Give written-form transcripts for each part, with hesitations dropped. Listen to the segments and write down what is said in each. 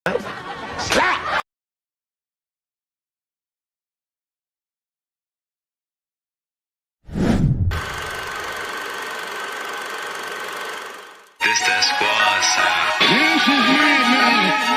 Slap! This that squad sound. This is mad now.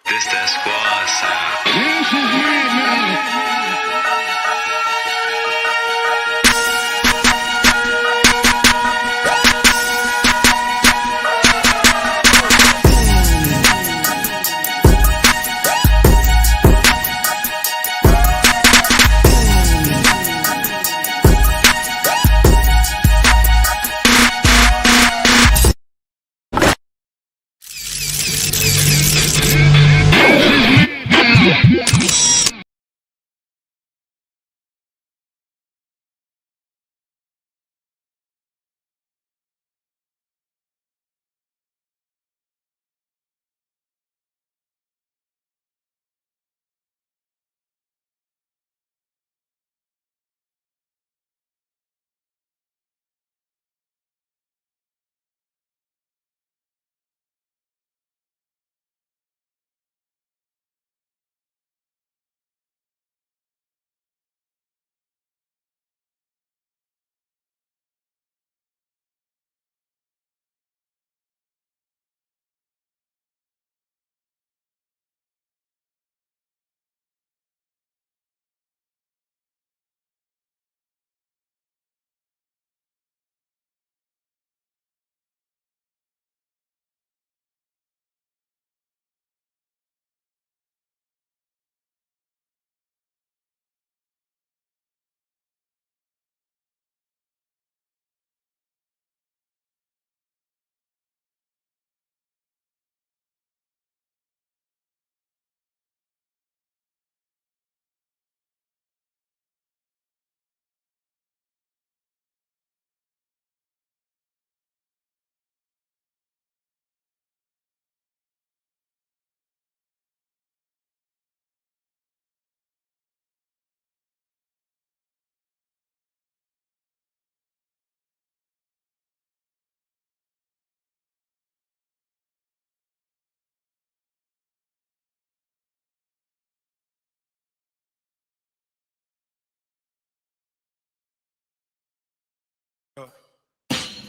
This that squad sound. This is mad now.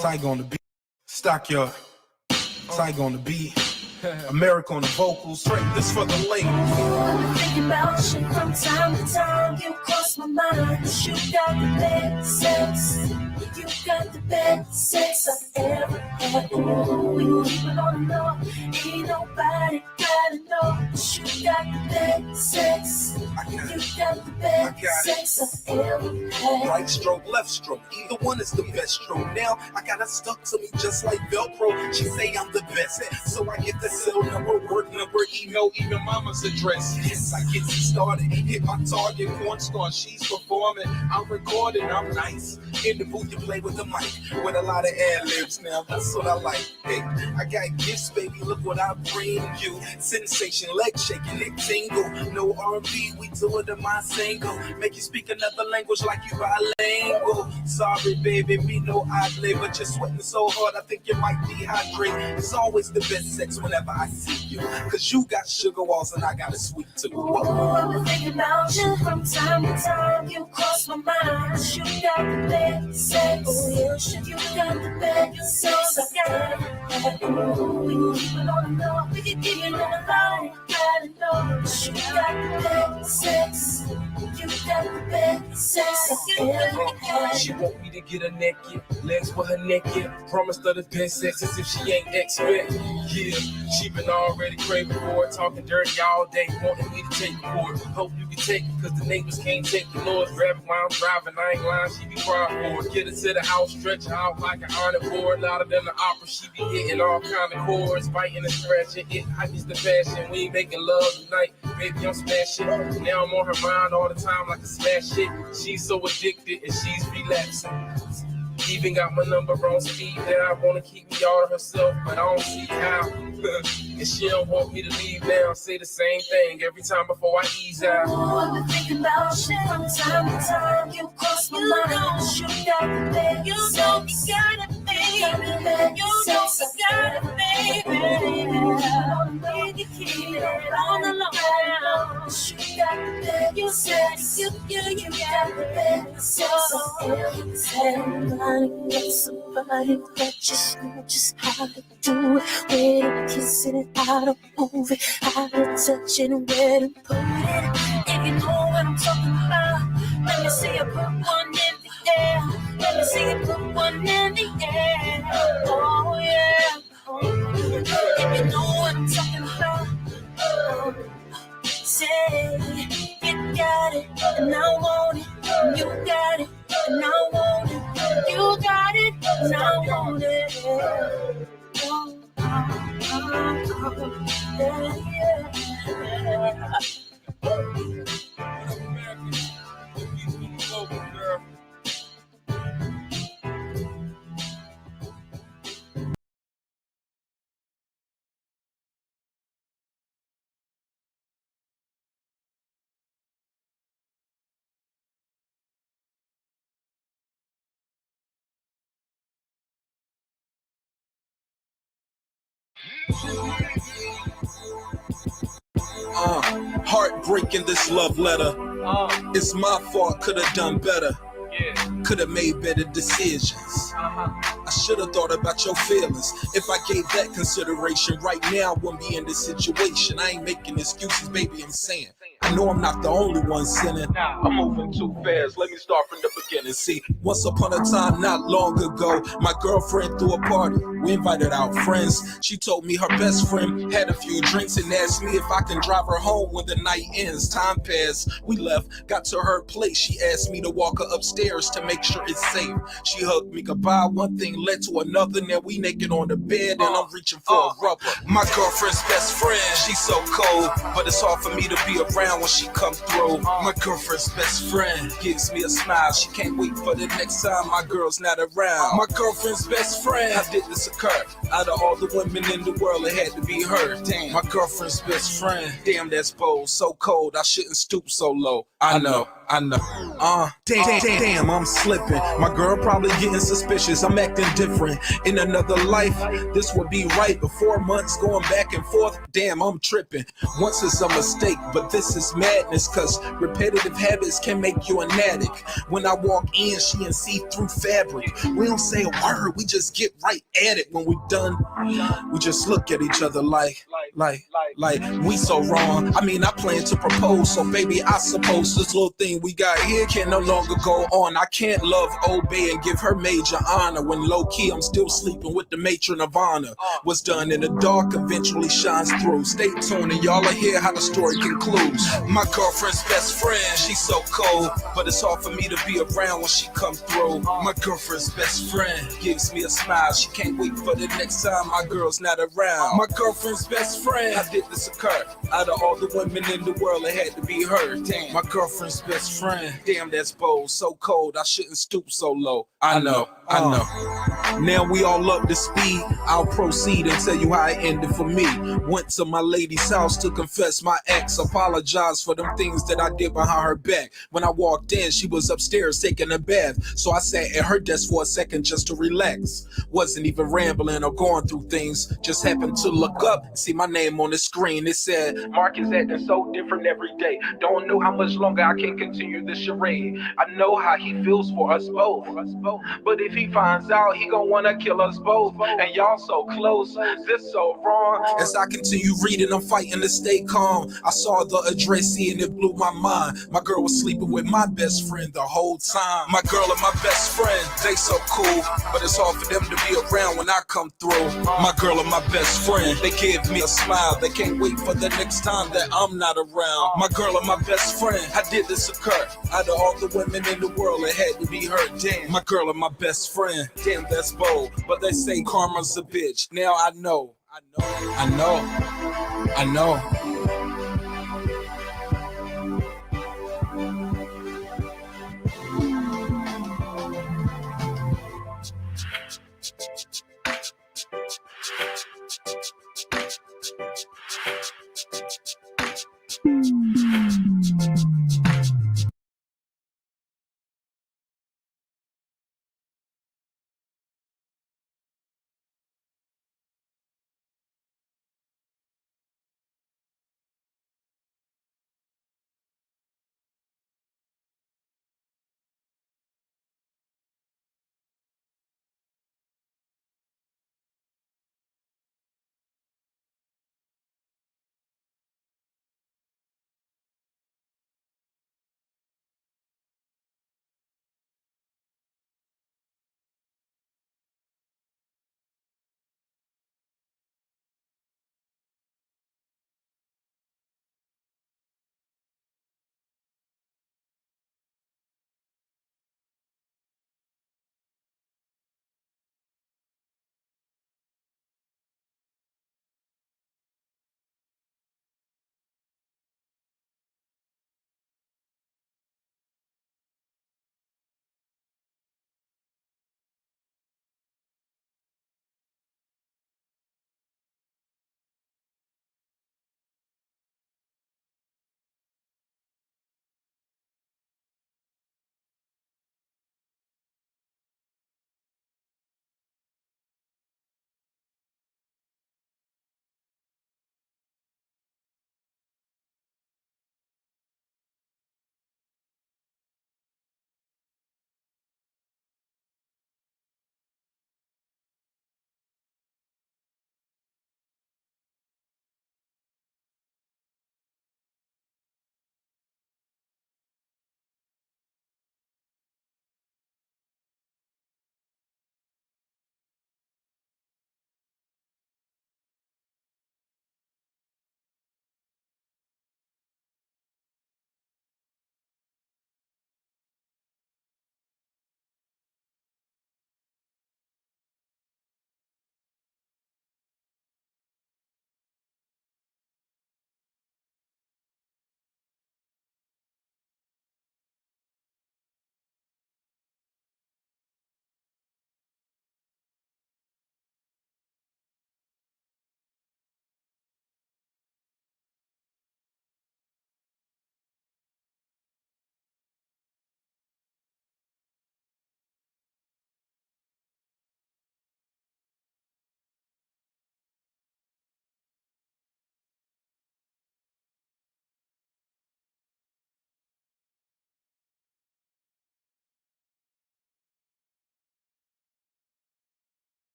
Tiger on the beat, Stockyard, Tiger on the beat, America on the vocals. This for the ladies. I'm thinking about you from time to time. You cross my mind. You got the best sex. You got the best sex I've ever had. Ooh, we gon' keep it on the low. Ain't nobody gotta know. You got the best sex. You got the best sex I've ever had. Right stroke, left stroke, either one is the best stroke. Now I got her stuck to me just like Velcro. She say I'm the best, so I get the cell number, work number, email, even mama's address. Yes, I get started, hit my target, porn star, she's performing. I'm recording, I'm nice. In the booth, you play with the mic, with a lot of ad libs now. That's what I like. Hey, I got gifts, baby. Look what I bring you. Sensation, leg shaking, it tingle. No R&B, we do it in my single. Make you speak another language like you bilingual. Sorry, baby, me no oddly, but you're sweating so hard, I think you might dehydrate. It's always the best sex whenever I see you, cause you got sugar walls and I got a sweet tooth. Ooh, I've been thinking about you from time to time. You cross my mind. You got the best sex. Oh, yes, you got the best sex I got. Ooh, we gon' keep it on the low. We can keep it on the low. Gotta know you got the best sex. You You got the best sex I ever had. She want me to get her naked, legs for her naked. Promised her the best sex as if she ain't expect. Yeah, she been already craving for it, talking dirty all day, wanting me to take it for it. Hope you can take it, cause the neighbors can't take the noise. Grabbing while I'm driving, I ain't lying, she be crying for it. Get her to the house, stretch her out like an iron board. Louder than the opera, she be hitting all kind of chords, biting and scratching. It heightens the passion. We ain't making love tonight, baby, I'm smashing. Now I'm on her mind all the time like a smash hit. She's so addicted and she's relapsing. Even got my number on speed. Now I wanna keep me all to herself, but I don't see how. And she don't want me to leave now. Say the same thing every time before I ease out. Oh, I've been thinking about you from time to time. You cross my mind. You got the best. You know you got it, baby. You know you got it, baby. You can keep it on the long run. You got the best. You said you got the best. So get somebody that just knows just how to do it. Where to kiss it and how to move it, how to touch it and where to put it. If you know what I'm talking about, let me see you put one in the air. Let me see you put one in the air. Oh yeah. If you know what I'm talking about, say you got it and I want it. You got it and I want it. You got it and I want it. Heartbreaking this love letter. It's my fault, could have done better. Could have made better decisions. I should have thought about your feelings. If I gave that consideration, right now I wouldn't be in this situation. I ain't making excuses, baby, I'm saying I know I'm not the only one sinning. I'm moving too fast, let me start from the beginning. See, once upon a time, not long ago, my girlfriend threw a party. We invited our friends. She told me her best friend had a few drinks and asked me if I can drive her home when the night ends. Time passed, we left, got to her place. She asked me to walk her upstairs to make sure it's safe. She hugged me goodbye, one thing led to another. Now we naked on the bed and I'm reaching for a rubber. My girlfriend's best friend, she's so cold, but it's hard for me to be around when she come through. My girlfriend's best friend gives me a smile. She can't wait for the next time my girl's not around. My girlfriend's best friend, how did this occur? Out of all the women in the world, it had to be her. Damn, my girlfriend's best friend. Damn, that's bold, so cold, I shouldn't stoop so low. I know. Damn, I'm slipping. My girl probably getting suspicious. I'm acting different. In another life, this would be right. But 4 months going back and forth, damn, I'm tripping. Once it's a mistake, but this is madness. Cause repetitive habits can make you an addict. When I walk in, she in see-through fabric. We don't say a word, we just get right at it. When we done, we just look at each other like we so wrong. I mean, I plan to propose, so baby, I suppose this little thing we got here can no longer go on. I can't love, obey, and give her major honor when low-key I'm still sleeping with the matron of honor. What's done in the dark eventually shines through. Stay tuned and y'all will hear how the story concludes. My girlfriend's best friend, she's so cold, but it's hard for me to be around when she come through. My girlfriend's best friend gives me a smile. She can't wait for the next time my girl's not around. My girlfriend's best friend, how did this occur? Out of all the women in the world, it had to be her. Damn, my girlfriend's best friend. Damn, that's bold, so cold, I shouldn't stoop so low. I know. Now we all up to speed. I'll proceed and tell you how it ended for me. Went to my lady's house to confess my ex. Apologized for them things that I did behind her back. When I walked in, she was upstairs taking a bath. So I sat at her desk for a second just to relax. Wasn't even rambling or going through things. Just happened to look up and see my name on the screen. It said, Marq is acting so different every day. Don't know how much longer I can continue this charade. I know how he feels for us both. But if he he finds out, he gon' wanna kill us both. And y'all so close, this so wrong. As I continue reading, I'm fighting to stay calm. I saw the addressee and it blew my mind. My girl was sleeping with my best friend the whole time. My girl and my best friend, they so cool, but it's hard for them to be around when I come through. My girl and my best friend, they give me a smile. They can't wait for the next time that I'm not around. My girl and my best friend, how did this occur? Out of all the women in the world, it had to be her. Damn, my girl and my best friend, damn, that's bold. But they say karma's a bitch. Now I know. I know.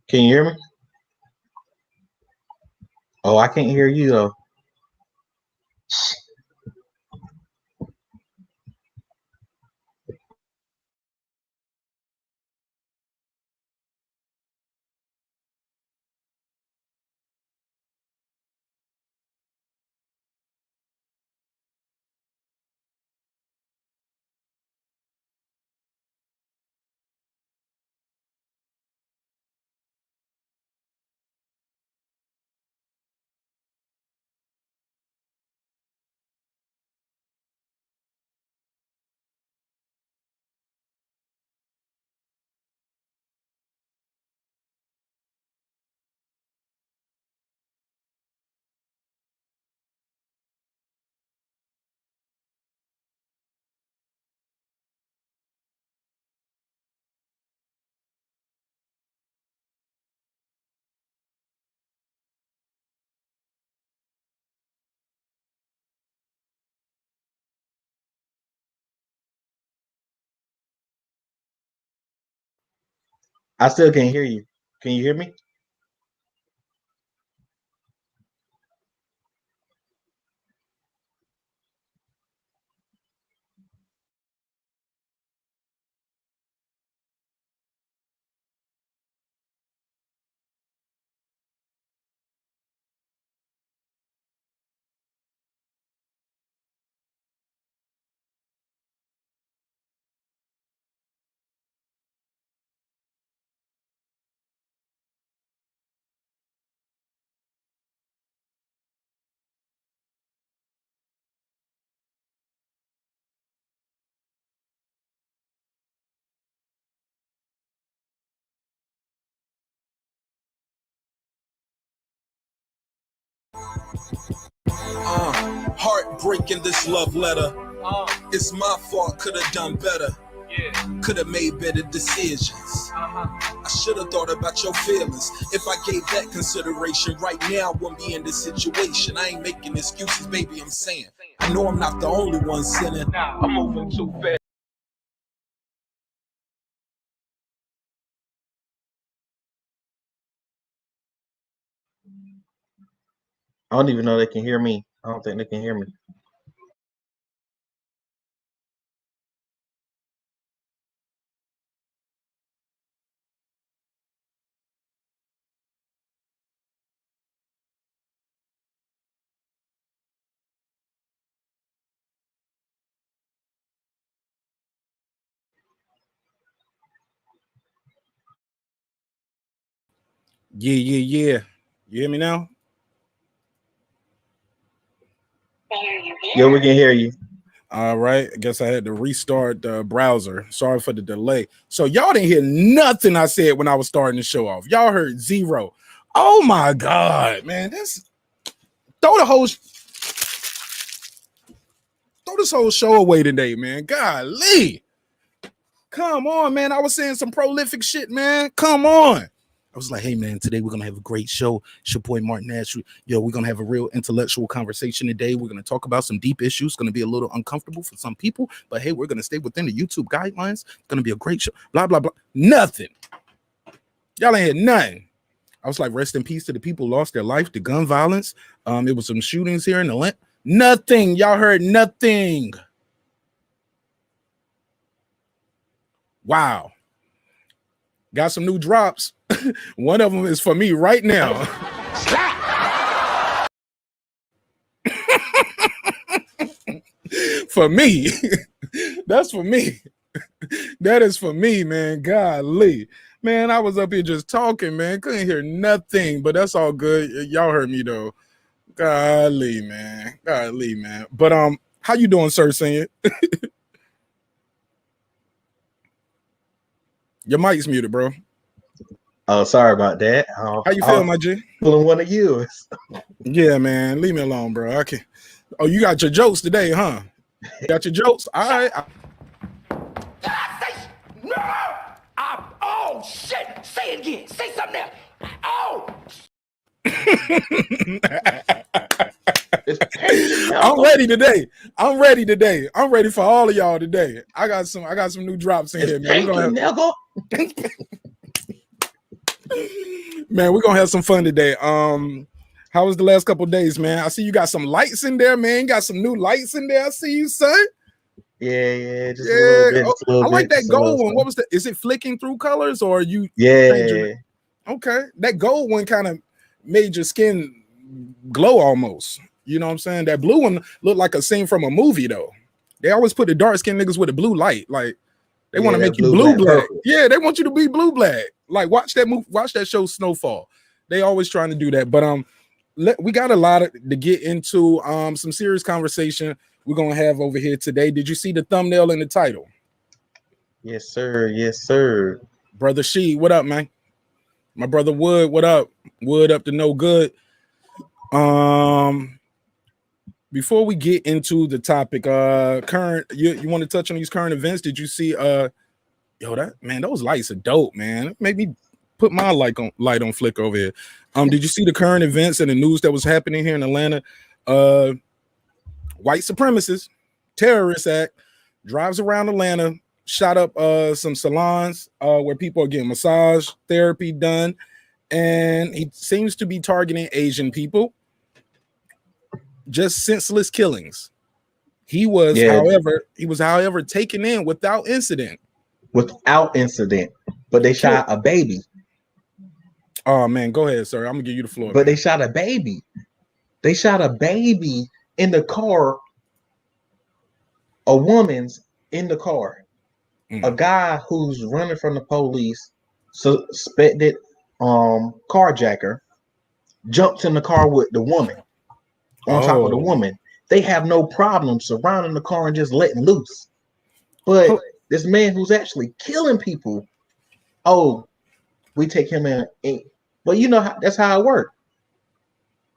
Can you hear me? Oh, I can't hear you though. I still can't hear you. Can you hear me? Heartbreaking this love letter. It's my fault, could have done better. Could have made better decisions. I should have thought about your feelings. If I gave that consideration right now, I wouldn't be in this situation. I ain't making excuses, baby, I'm saying I know I'm not the only one sinning. I'm moving too fast. I don't even know they can hear me. I don't think they can hear me. Yeah. You hear me now? Yeah, we can hear you. All right. I guess I had to restart the browser. Sorry for the delay. So y'all didn't hear nothing I said when I was starting the show off. Y'all heard zero. Oh my God, man. Throw this whole show away today, man. Golly. Come on, man. I was saying some prolific shit, man. Come on. I was like, hey, man, today we're going to have a great show. It's your boy, Marq Nash. Yo, we're going to have a real intellectual conversation today. We're going to talk about some deep issues. It's going to be a little uncomfortable for some people, but hey, we're going to stay within the YouTube guidelines. It's going to be a great show. Blah, blah, blah. Nothing. Y'all ain't had nothing. I was like, rest in peace to the people who lost their life to gun violence. It was some shootings here in Atlanta. Nothing. Y'all heard nothing. Wow. Got some new drops. One of them is for me right now. For me. That's for me. That is for me, man. Golly. Man, I was up here just talking, man. Couldn't hear nothing, but that's all good. Y'all heard me, though. Golly, man. Golly, man. But how you doing, sir, singing? Your mic's muted, bro. Oh, sorry about that. How you feel, my G? Pulling one of you. Yeah, man. Leave me alone, bro. I can't. Oh, you got your jokes today, huh? Got your jokes? All right. No! Oh, shit! Say it again. Say something else. Oh! I'm ready today. I'm ready for all of y'all today. I got some new drops in here, man. Man, we're gonna have some fun today. How was the last couple of days, man? I see you got some lights in there, man. You got some new lights in there. I see you, son. Yeah, just a little Yeah. bit, Oh, just a little I like bit, that just a little gold one. What something. was that? Is it flicking through colors or are you changing Yeah, it? Okay. That gold one kind of made your skin glow almost. You know what I'm saying? That blue one looked like a scene from a movie, though. They always put the dark skinned niggas with a blue light. Like they want yeah, to that make you blue, blue black, black. purple. Yeah, they want you to be blue black. Like watch that show Snowfall. They always trying to do that. But we got a lot to get into. Some serious conversation we're gonna have over here today. Did you see the thumbnail and the title? Yes, sir. Yes, sir. Brother She, what up, man? My brother Wood, what up? Wood up to no good. Before we get into the topic, current, you want to touch on these current events? Did you see those lights are dope, man. It made me put my light on flick over here. Did you see the current events and the news that was happening here in Atlanta? White supremacist terrorist act drives around Atlanta, shot up some salons where people are getting massage therapy done, and he seems to be targeting Asian people. Just senseless killings. He was, Yeah, however, taken in without incident. without incident, but they shot a baby. Oh man, go ahead, sir. I'm gonna give you the floor, But man. they shot a baby. They shot a baby in the car. A woman's in the car. A guy who's running from the police, suspected carjacker, jumps in the car with the woman on top of the woman. They have no problem surrounding the car and just letting loose. But this man who's actually killing people, we take him in. But you know that's how it works.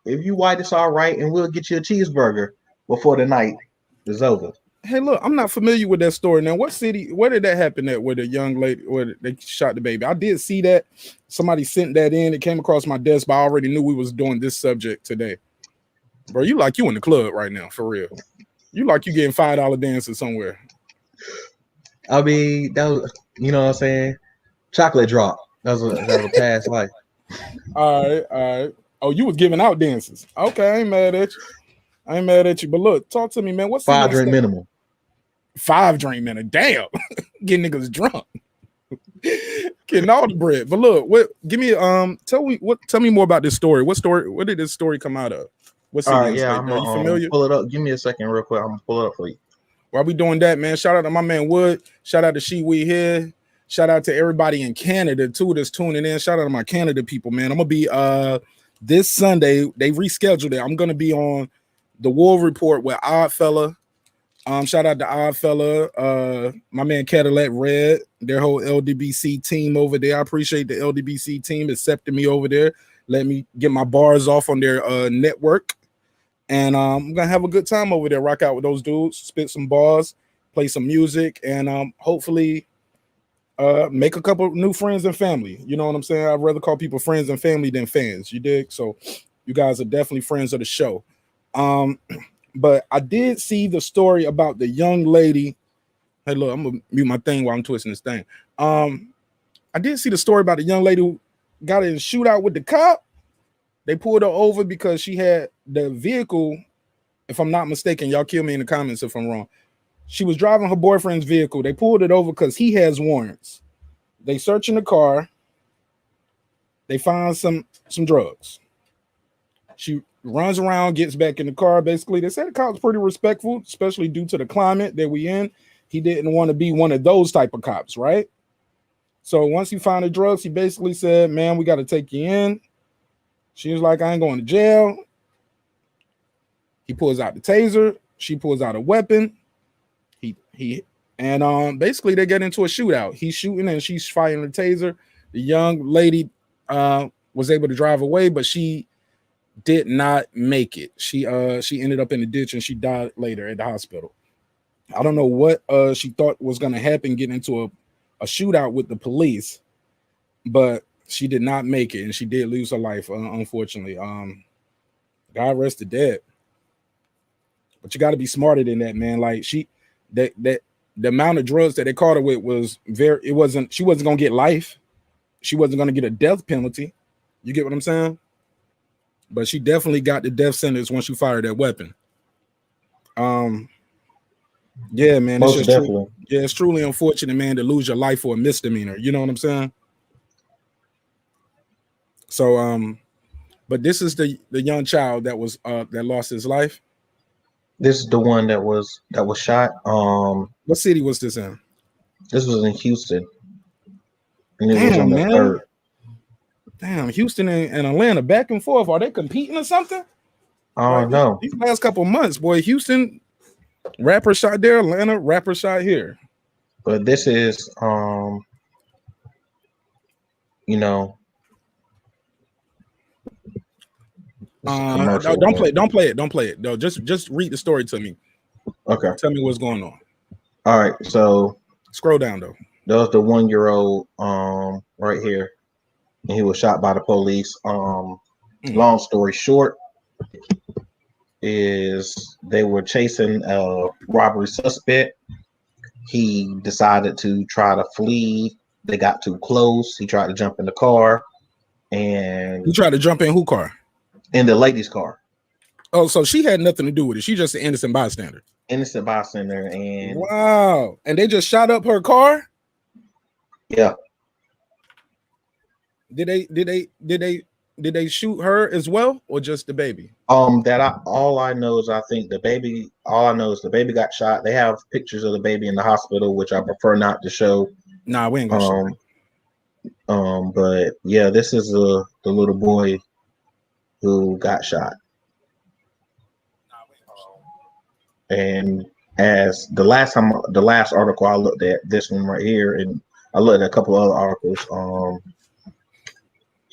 If you white, it's all right, and we'll get you a cheeseburger before the night is over. Hey, look, I'm not familiar with that story. Now, what city, where did that happen at where the young lady, where they shot the baby? I did see that. Somebody sent that in. It came across my desk, but I already knew we was doing this subject today. Bro, you in the club right now, for real. You getting $5 dances somewhere. I mean, that was, you know what I'm saying? Chocolate drop. That was a past life. All right. Oh, you was giving out dances. Okay, I ain't mad at you. But look, talk to me, man. What's the 5 next drink step? minimum. 5 drink minute. Damn. Getting niggas drunk. Getting all the bread. But look, tell me more about this story. What did this story come out of? What city All right, and yeah, state? I'm Are you gonna familiar? pull it up. Give me a second, real quick. I'm gonna pull it up for you. While we doing that, man, shout out to my man Wood. Shout out to She We Here. Shout out to everybody in Canada too that's tuning in. Shout out to my Canada people, man. I'm gonna be this Sunday. They rescheduled it. I'm gonna be on the War Report with Oddfella. Shout out to Oddfella, my man Cadillac Red, their whole LDBC team over there. I appreciate the LDBC team accepting me over there. Let me get my bars off on their network. And I'm gonna have a good time over there, rock out with those dudes, spit some bars, play some music, and hopefully make a couple new friends and family. You know what I'm saying? I'd rather call people friends and family than fans. You dig? So you guys are definitely friends of the show. But I did see the story about the young lady. Hey, look, I'm gonna mute my thing while I'm twisting this thing. I did see the story about the young lady who got in a shootout with the cop. They pulled her over because she had the vehicle. If I'm not mistaken, y'all kill me in the comments if I'm wrong. She was driving her boyfriend's vehicle. They pulled it over because he has warrants. They search in the car. They find some drugs. She runs around, gets back in the car. Basically, they said the cop's pretty respectful, especially due to the climate that we in. He didn't want to be one of those type of cops, right? So once he found the drugs, he basically said, "Man, we got to take you in." She was like, "I ain't going to jail." He pulls out the taser. She pulls out a weapon. Basically they get into a shootout. He's shooting and she's firing the taser. The young lady was able to drive away, but she did not make it. She ended up in the ditch and she died later at the hospital. I don't know what she thought was going to happen getting into a shootout with the police, but she did not make it and she did lose her life, unfortunately. God rest the dead. But you got to be smarter than that, man. Like the amount of drugs that they caught her with was she wasn't gonna get life. she wasn't going to get a death penalty. You get what I'm saying? But she definitely got the death sentence once she fired that weapon. Yeah, man, it's Most just definitely. yeah, it's truly unfortunate, man, to lose your life for a misdemeanor. You know what I'm saying? So, but this is the young child that was that lost his life. This is the one that was shot. What city was this in? This was in Houston, and it was on Damn, the man. 3rd. Damn, Houston and Atlanta back and forth. Are they competing or something? Oh no, These last couple months, boy, Houston rapper shot there, Atlanta rapper shot here. but this is you know, this is a commercial. Don't play it. No, just read the story to me. Okay. Tell me what's going on. All right. So Scroll down though. that was the 1-year-old right here, and he was shot by the police. Long story short is they were chasing a robbery suspect. He decided to try to flee. They got too close. He tried to jump in the car, and You tried to jump in who car? in the lady's car. Oh, so she had nothing to do with it. She just an innocent bystander. Innocent bystander, and Wow. And they just shot up her car? yeah, Did they shoot her as well, or just the baby? all I know is I think the baby. All I know is the baby got shot. They have pictures of the baby in the hospital, which I prefer not to show. Nah, we ain't gonna show it. But yeah, this is the little boy who got shot. And as the last article I looked at, this one right here, and I looked at a couple other articles.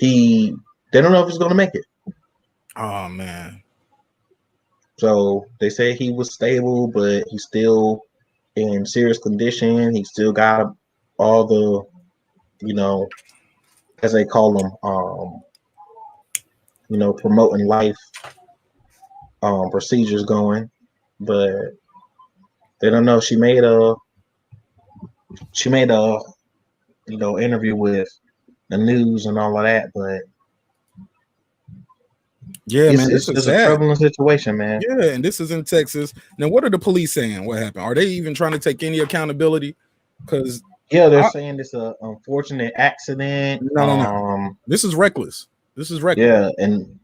They don't know if he's gonna make it. Oh man. So they say he was stable, but he's still in serious condition. He still got all the, as they call them, promoting life procedures going, but they don't know. She made a interview with the news and all of that, but yeah, man, this is a troubling situation, man. Yeah, and this is in Texas. Now, what are the police saying? What happened? Are they even trying to take any accountability? Because they're saying it's an unfortunate accident. No. This is reckless. Yeah, and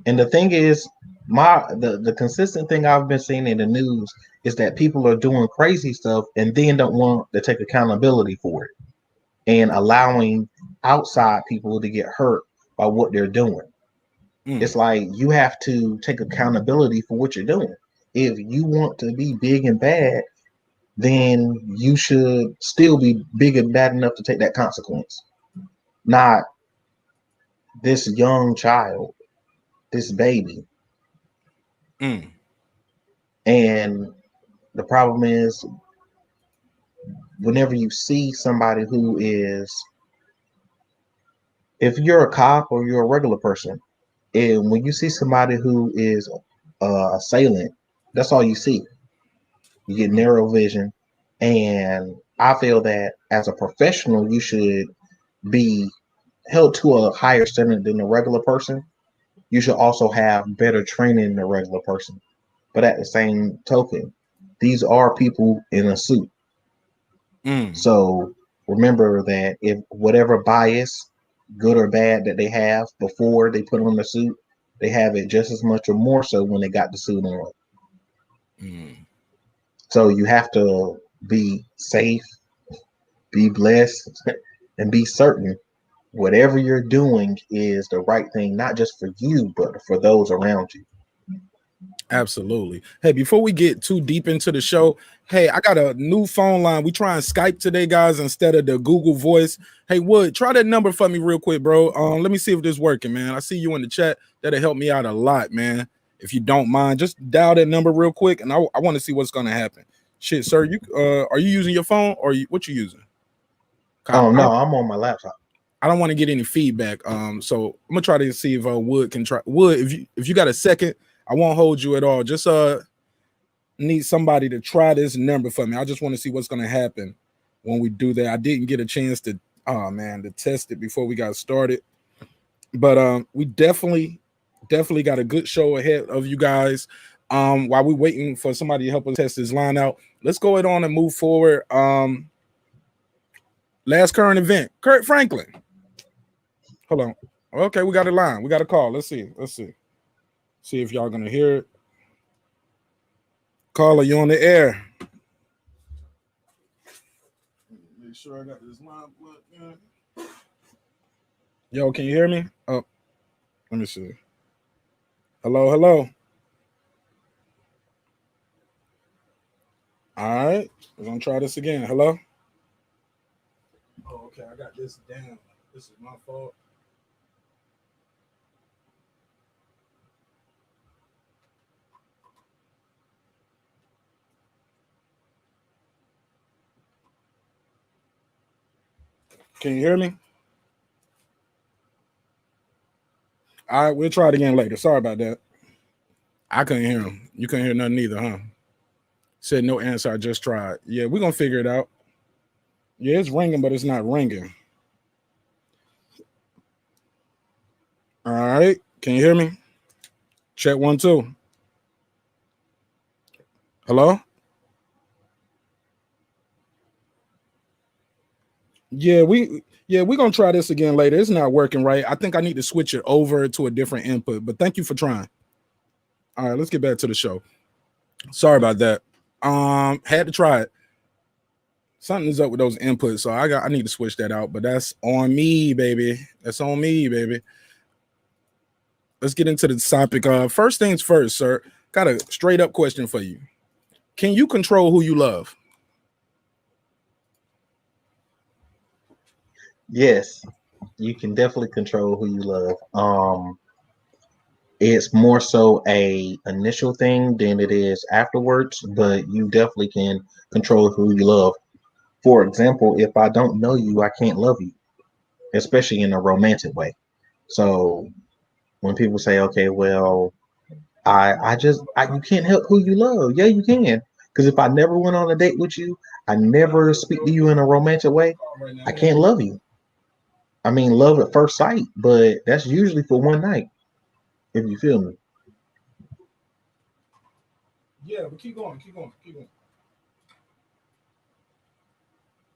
the thing is, the consistent thing I've been seeing in the news is that people are doing crazy stuff and then don't want to take accountability for it, and allowing outside people to get hurt by what they're doing. It's like you have to take accountability for what you're doing. If you want to be big and bad, then you should still be big and bad enough to take that consequence. Not this young child, this baby. And the problem is, whenever you see somebody who is, if you're a cop or you're a regular person, and when you see somebody who is assailant, that's all you see. You get narrow vision. And I feel that as a professional, you should be held to a higher standard than a regular person. You should also have better training than a regular person. But at the same token, these are people in a suit. So remember that if whatever bias, good or bad, that they have before they put on the suit, they have it just as much or more so when they got the suit on. So you have to be safe, be blessed, and be certain whatever you're doing is the right thing, not just for you, but for those around you. Absolutely. Hey, before we get too deep into the show, hey, I got a new phone line. We trying Skype today, guys, instead of the Google Voice. Hey, Wood, try that number for me real quick, bro. Let me see if this working, man. I see you in the chat. That'll help me out a lot, man. If you don't mind, just dial that number real quick, and I want to see what's gonna happen. Shit, sir, you are you using your phone or what you using? No, I'm on my laptop. I don't want to get any feedback. So I'm gonna try to see if Wood can try. Wood, if you got a second, I won't hold you at all. Just need somebody to try this number for me. I just want to see what's gonna happen when we do that. I didn't get a chance to Oh man, to test it before we got started. But we definitely got a good show ahead of you guys. While we waiting for somebody to help us test this line out, let's go ahead on and move forward. Last current event, Kurt Franklin. Hold on. Okay, we got a line. We got a call. Let's see. See if y'all gonna hear it. Caller, you on the air. Make sure I got this line plugged in. Yo, can you hear me? Oh, let me see. Hello. All right, we're gonna try this again. Hello. Oh, okay. I got this down. This is my fault. Can you hear me? All right, we'll try it again later. Sorry about that. I couldn't hear him. You couldn't hear nothing either, huh? Said no answer. I just tried. Yeah, we're gonna figure it out. Yeah, it's ringing, but it's not ringing. All right. Can you hear me? Check 1 2. Hello? Yeah, we're gonna try this again later. It's not working right. I think I need to switch it over to a different input, but thank you for trying. All right, let's get back to the show. Sorry about that. Had to try it. Something's up with those inputs, so I need to switch that out, but that's on me, baby. That's on me, baby. Let's get into the topic. First things first, sir. Got a straight up question for you. Can you control who you love? Yes, you can definitely control who you love. It's more so a initial thing than it is afterwards, but you definitely can control who you love. For example, if I don't know you, I can't love you, especially in a romantic way. So when people say, okay, well, you can't help who you love. Yeah, you can. Because if I never went on a date with you, I never speak to you in a romantic way, I can't love you. I mean, love at first sight, but that's usually for one night, if you feel me. Yeah, but keep going.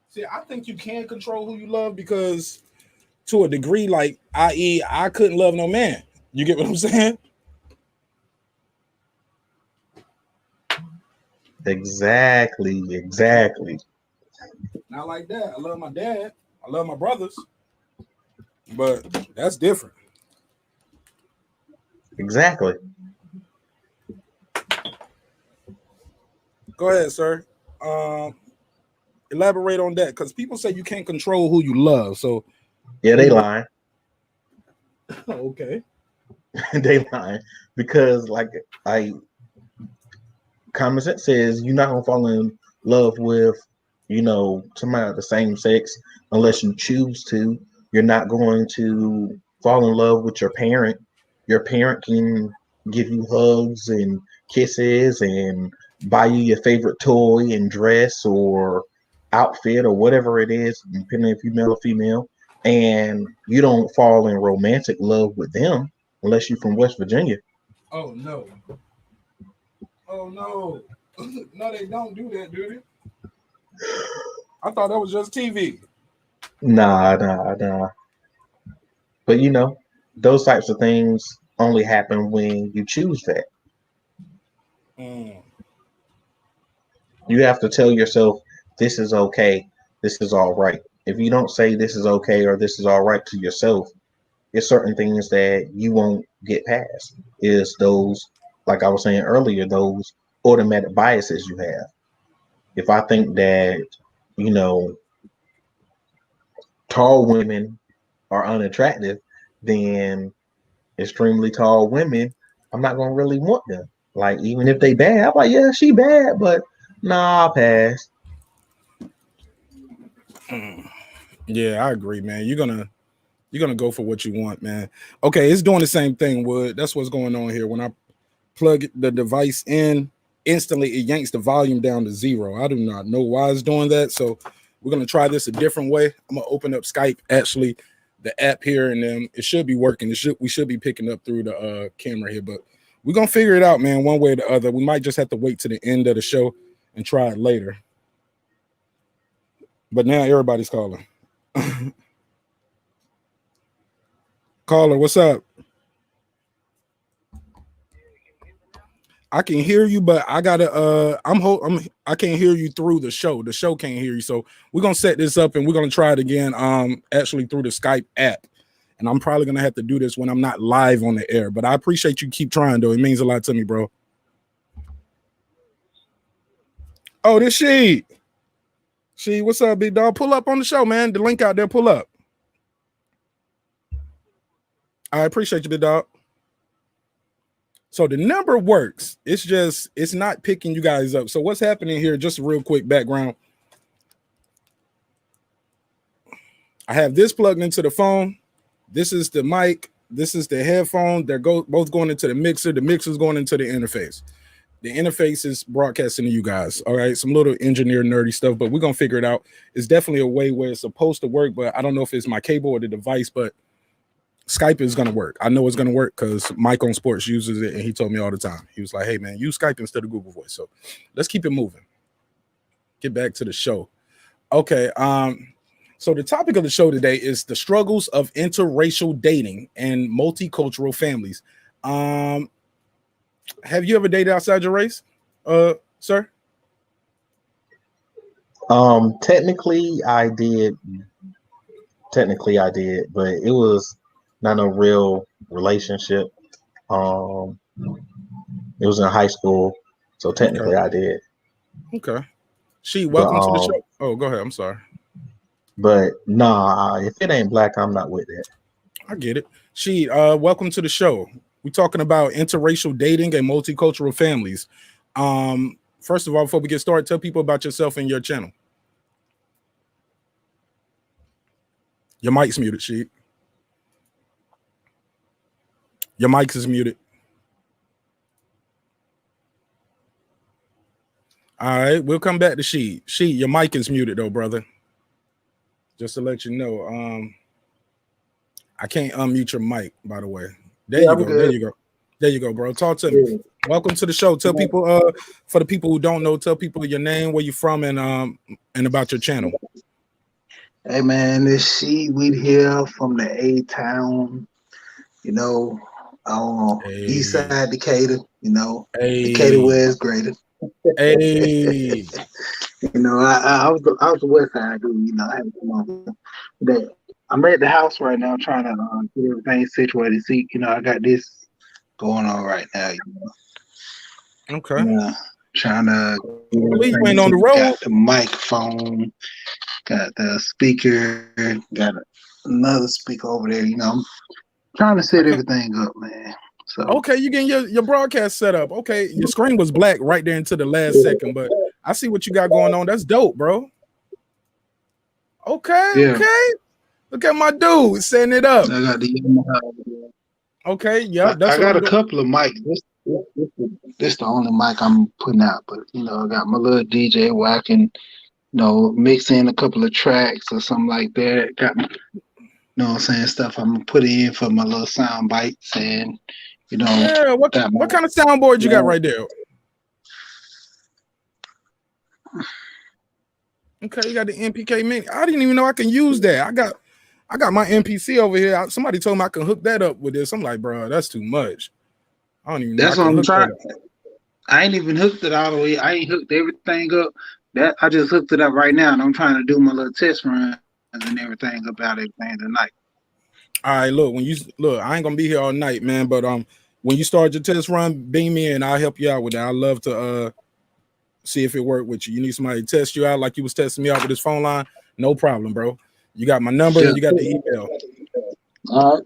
See, I think you can control who you love because to a degree, like, i.e., I couldn't love no man. You get what I'm saying? Exactly. Not like that. I love my dad. I love my brothers. But that's different. Exactly. Go ahead, sir. Elaborate on that, because people say you can't control who you love. So Yeah, they lying. Okay. They lying because, like, common sense says you're not gonna fall in love with, somebody of the same sex unless you choose to. You're not going to fall in love with your parent. Your parent can give you hugs and kisses and buy you your favorite toy and dress or outfit or whatever it is, depending if you're male or female. And you don't fall in romantic love with them unless you're from West Virginia. Oh no. No, they don't do that, do they? I thought that was just TV. Nah. But those types of things only happen when you choose that. Mm. You have to tell yourself, this is okay, this is all right. If you don't say this is okay or this is all right to yourself, there's certain things that you won't get past. Is those, like I was saying earlier, those automatic biases you have. If I think that, you know, tall women are unattractive, then extremely tall women, I'm not gonna really want them. Like, even if they bad, I'm like, yeah, she bad, but nah, I'll pass. Yeah, I agree, man. You're gonna go for what you want, man. Okay, it's doing the same thing, Wood. That's what's going on here. When I plug the device in, instantly it yanks the volume down to 0. I do not know why it's doing that. So We're gonna try this a different way. I'm gonna open up Skype, actually, the app here, and then it should be working. We should be picking up through the camera here, but we're gonna figure it out, man, one way or the other. We might just have to wait to the end of the show and try it later. But now everybody's calling. Caller, what's up? I can hear you, but I gotta I can't hear you through the show. The show can't hear you. So we're gonna set this up and we're gonna try it again actually through the Skype app. And I'm probably gonna have to do this when I'm not live on the air. But I appreciate you keep trying though. It means a lot to me, bro. Oh, this she, what's up, big dog? Pull up on the show, man. The link out there, pull up. I appreciate you, big dog. So the number works. It's not picking you guys up. So what's happening here? Just a real quick background. I have this plugged into the phone. This is the mic. This is the headphone. They're both going into the mixer. The mixer's going into the interface. The interface is broadcasting to you guys. All right. Some little engineer nerdy stuff, but we're going to figure it out. It's definitely a way where it's supposed to work, but I don't know if it's my cable or the device, but Skype is going to work. I know it's going to work because Mike on Sports uses it, and he told me all the time. He was like, hey, man, use Skype instead of Google Voice. So let's keep it moving. Get back to the show. Okay. So the topic of the show today is the struggles of interracial dating and multicultural families. Have you ever dated outside your race, sir? Technically I did, but it was not a real relationship. It was in high school, so technically I did. Okay. Welcome to the show. Oh, go ahead. I'm sorry. But nah, if it ain't black, I'm not with it. I get it. Welcome to the show. We're talking about interracial dating and multicultural families. First of all, before we get started, tell people about yourself and your channel. Your mic's muted, Sheet. Your mic is muted. All right, we'll come back to Sheet. Sheet, your mic is muted though, brother. Just to let you know, I can't unmute your mic, by the way. There you go. There you go, bro. Talk to me. Welcome to the show. Tell people, for the people who don't know, tell people your name, where you're from, and about your channel. Hey man, this Weed here from the A-Town, east side Decatur, Decatur where it's greater. Hey. I was the west side dude, I had to come on. I'm at the house right now trying to get everything situated. See, I got this going on right now, Okay. Trying to you ain't on the road. Got the microphone, got the speaker, got another speaker over there, I'm trying to set everything up, man. So okay, you getting your broadcast set up. Okay, your screen was black right there into the last second, but I see what you got going on. That's dope, bro. Okay, okay. Look at my dude setting it up. I got the okay, yeah. I got a couple of mics. This the only mic I'm putting out, but I got my little DJ where I can, mix in a couple of tracks or something like that. Got my, what I'm saying, stuff I'm gonna put in for my little sound bites and Yeah, what kind of soundboard you got right there? Okay, you got the MPK Mini. I didn't even know I can use that. I got my MPC over here. Somebody told me I can hook that up with this. I'm like, bro, that's too much. I don't even know. That's what I'm trying. I ain't even hooked it all the way. I ain't hooked everything up. I just hooked it up right now, and I'm trying to do my little test run and everything about everything tonight. All right, look, I ain't gonna be here all night, man. But when you start your test run, beam me and I'll help you out with that. I'd love to see if it worked with you. You need somebody to test you out like you was testing me out with this phone line? No problem, bro. You got my number and you got the email. All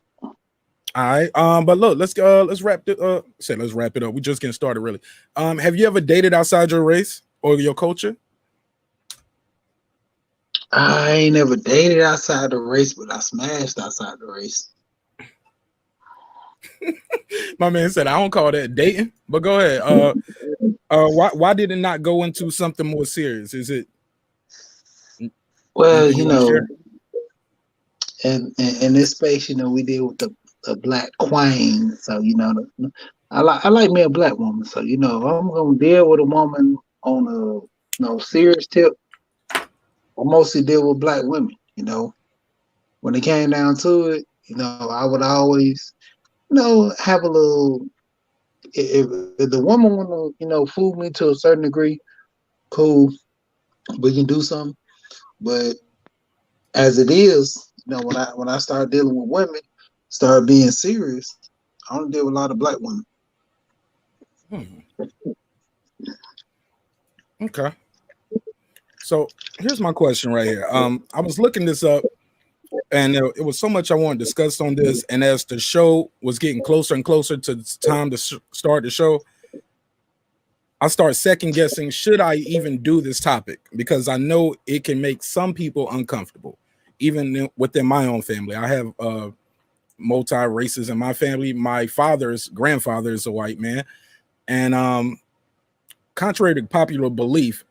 right. But look, let's wrap it up. Let's wrap it up. We're just getting started, really. Have you ever dated outside your race or your culture? I ain't never dated outside the race, but I smashed outside the race. My man said, I don't call that dating, but go ahead. Why did it not go into something more serious? Is it Well, Anything you you want to know, share? in this space, you know, we deal with the black queen. So, you know, I like me a black woman. So, you know, if I'm gonna deal with a woman on a serious tip, I mostly deal with black women, you know. When it came down to it, you know, I would always, have a little if the woman wanna, fool me to a certain degree, cool, we can do something. But as it is, when I start dealing with women, start being serious, I don't deal with a lot of black women. Okay. So here's my question right here. I was looking this up, and it was so much I wanted to discuss on this. And as the show was getting closer and closer to the time to start the show, I start second guessing, should I even do this topic? Because I know it can make some people uncomfortable, even within my own family. I have multi races in my family. My father's grandfather is a white man, and contrary to popular belief,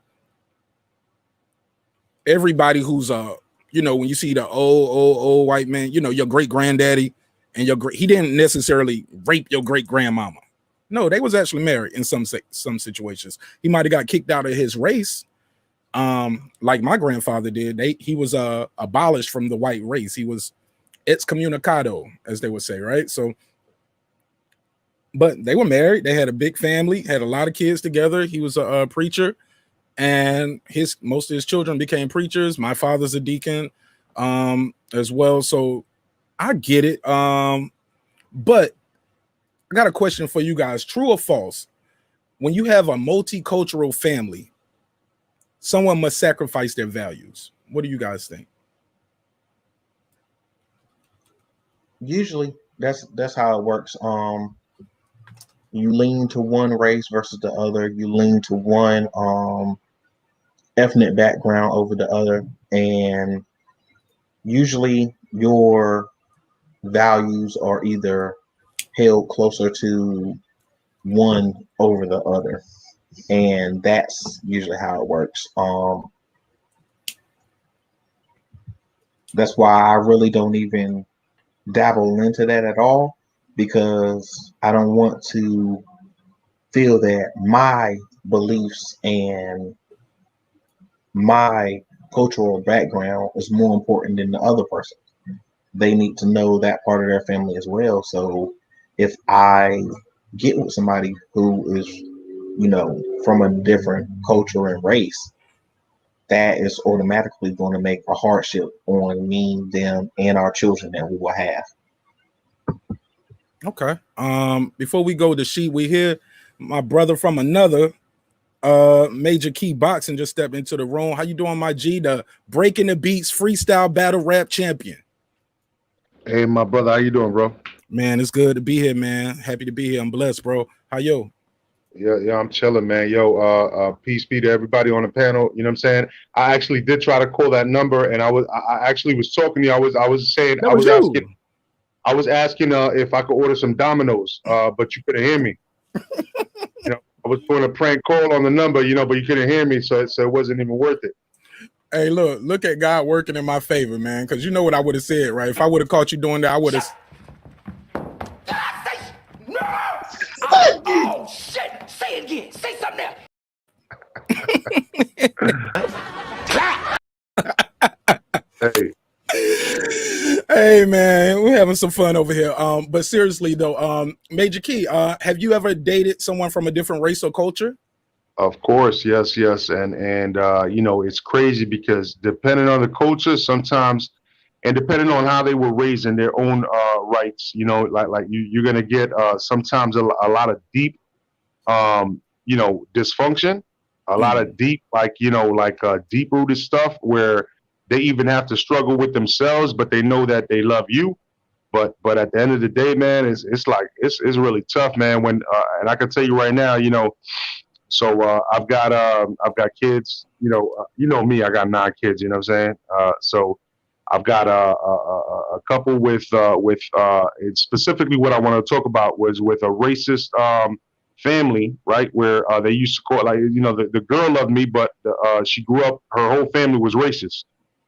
everybody who's when you see the old white man, your great granddaddy and he didn't necessarily rape your great grandmama. No, they was actually married in some situations. He might have got kicked out of his race, like my grandfather did. He was abolished from the white race. He was excommunicado, as they would say, right? So, but they were married. They had a big family, had a lot of kids together. He was a preacher, and most of his children became preachers. My father's a deacon, as well. So I get it. But I got a question for you guys. True or false? When you have a multicultural family, someone must sacrifice their values. What do you guys think? Usually that's how it works. You lean to one race versus the other. You lean to one ethnic background over the other, and usually your values are either held closer to one over the other, and that's usually how it works. That's why I really don't even dabble into that at all, because I don't want to feel that my beliefs and my cultural background is more important than the other person. They need to know that part of their family as well. So if I get with somebody who is, from a different culture and race, that is automatically going to make a hardship on me, them, and our children that we will have. Okay. Before we go to sheet, we hear my brother from another Major Key Boxing just stepped into the room. How you doing, my G? The Breaking the Beats freestyle battle rap champion. Hey, my brother, how you doing, bro? Man, it's good to be here, man. Happy to be here. I'm blessed, bro. How you? Yeah, I'm chilling, man. Yo, peace be to everybody on the panel. You know what I'm saying? I actually did try to call that number, and I actually was talking to you. I was saying, That was you. I was asking if I could order some Domino's, but you couldn't hear me. I was doing a prank call on the number, but you couldn't hear me, so it wasn't even worth it. Hey, look at God working in my favor, man. Because you know what I would have said, right? If I would have caught you doing that, I would have. No! Oh, shit! Say it again. Say something else. Hey. Hey, man, we're having some fun over here. But seriously though, Major Key, have you ever dated someone from a different race or culture? Of course, yes, and it's crazy because depending on the culture, sometimes, and depending on how they were raised in their own rights, like you're gonna get sometimes a lot of deep, dysfunction, a lot of deep, deep rooted stuff where they even have to struggle with themselves, but they know that they love you. But at the end of the day, man, it's really tough, man. When and I can tell you right now, so I've got kids, you know me, I got 9 kids, you know what I'm saying? So I've got a couple with specifically what I want to talk about was with a racist family, right? Where they used to call, like, the girl loved me, but she grew up, her whole family was racist.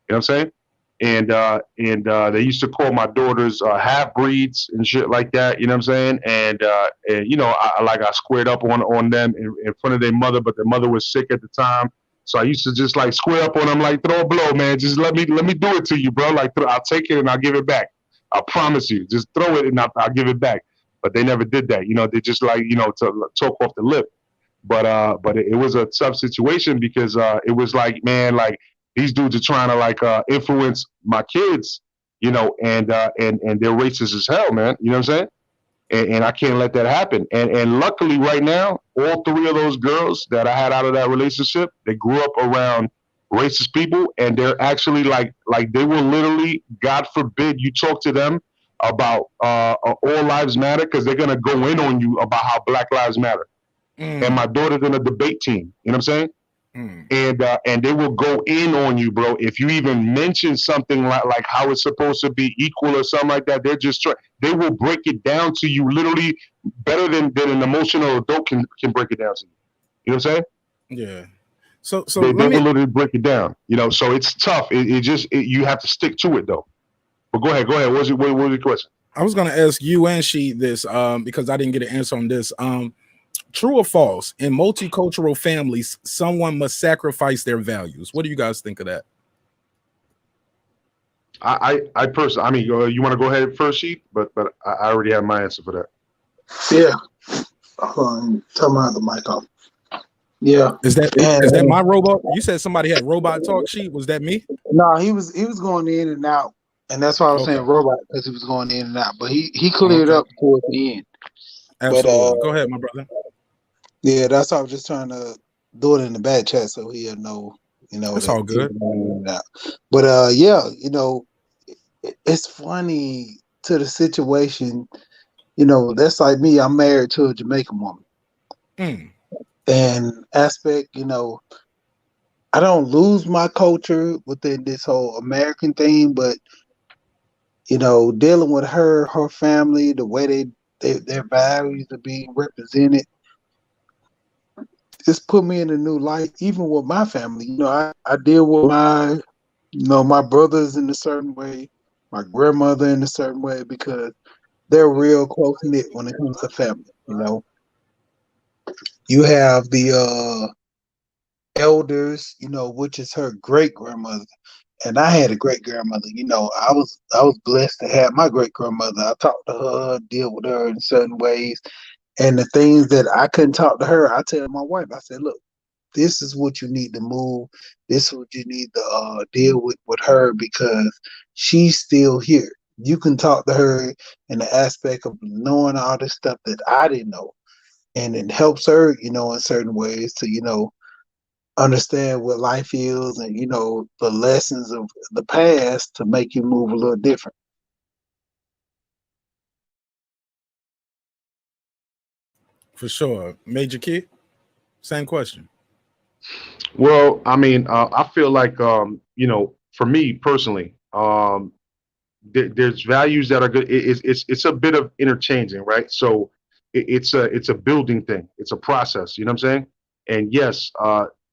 You know what I'm saying? And they used to call my daughters half breeds and shit like that. You know what I'm saying? And you know, I squared up on them in front of their mother, but their mother was sick at the time. So I used to just like square up on them, like throw a blow, man. Just let me do it to you, bro. Like I'll take it and I'll give it back. I promise you. Just throw it and I'll give it back. But they never did that. You know, they just like, you know, to talk off the lip. But it was a tough situation because it was like, man, like these dudes are trying to like influence my kids, you know, and they're racist as hell, man. You know what I'm saying? And I can't let that happen. And luckily, right now, all three of those girls that I had out of that relationship, they grew up around racist people, and they're actually like they will literally, God forbid, you talk to them about all lives matter because they're gonna go in on you about how Black Lives Matter. And my daughter's in a debate team. You know what I'm saying? And they will go in on you, bro. If you even mention something like how it's supposed to be equal or something like that, they're just they will break it down to you literally better than an emotional adult can break it down to you. You know what I'm saying? Yeah. So they will literally break it down. You know, so it's tough. You have to stick to it though. But go ahead. What was your question? I was gonna ask you and she this because I didn't get an answer on this. True or false? In multicultural families, someone must sacrifice their values. What do you guys think of that? I personally, I mean, you want to go ahead first, Sheep? But I already have my answer for that. Yeah. Turn my other mic off. Yeah. Is that my robot? You said somebody had robot talk sheet. Was that me? No, he was going in and out, and that's why I was saying robot, because he was going in and out. But he cleared up towards the end. Absolutely. Go ahead, my brother. Yeah, that's why I was just trying to do it in the back chat so he'll know, you know. That's all good. But yeah, you know, it's funny to the situation. You know, that's like me. I'm married to a Jamaican woman. And aspect, you know, I don't lose my culture within this whole American thing, but you know, dealing with her family, the way their values are being represented, it's put me in a new light. Even with my family, you know, I deal with my brothers in a certain way, my grandmother in a certain way, because they're real close knit when it comes to family. You know, you have the elders, you know, which is her great grandmother, and I had a great grandmother. You know, I was blessed to have my great grandmother. I talked to her, deal with her in certain ways, and the things that I couldn't talk to her, I tell my wife. I said, look, this is what you need to move. This is what you need to deal with her, because she's still here. You can talk to her in the aspect of knowing all this stuff that I didn't know, and it helps her, you know, in certain ways to, you know, understand what life is, and you know, the lessons of the past to make you move a little different. For sure. Major Kid, same question. Well, I mean, I feel like you know, for me personally, there's values that are good. It's a bit of interchanging, right? So it's a building thing. It's a process. You know what I'm saying? And yes,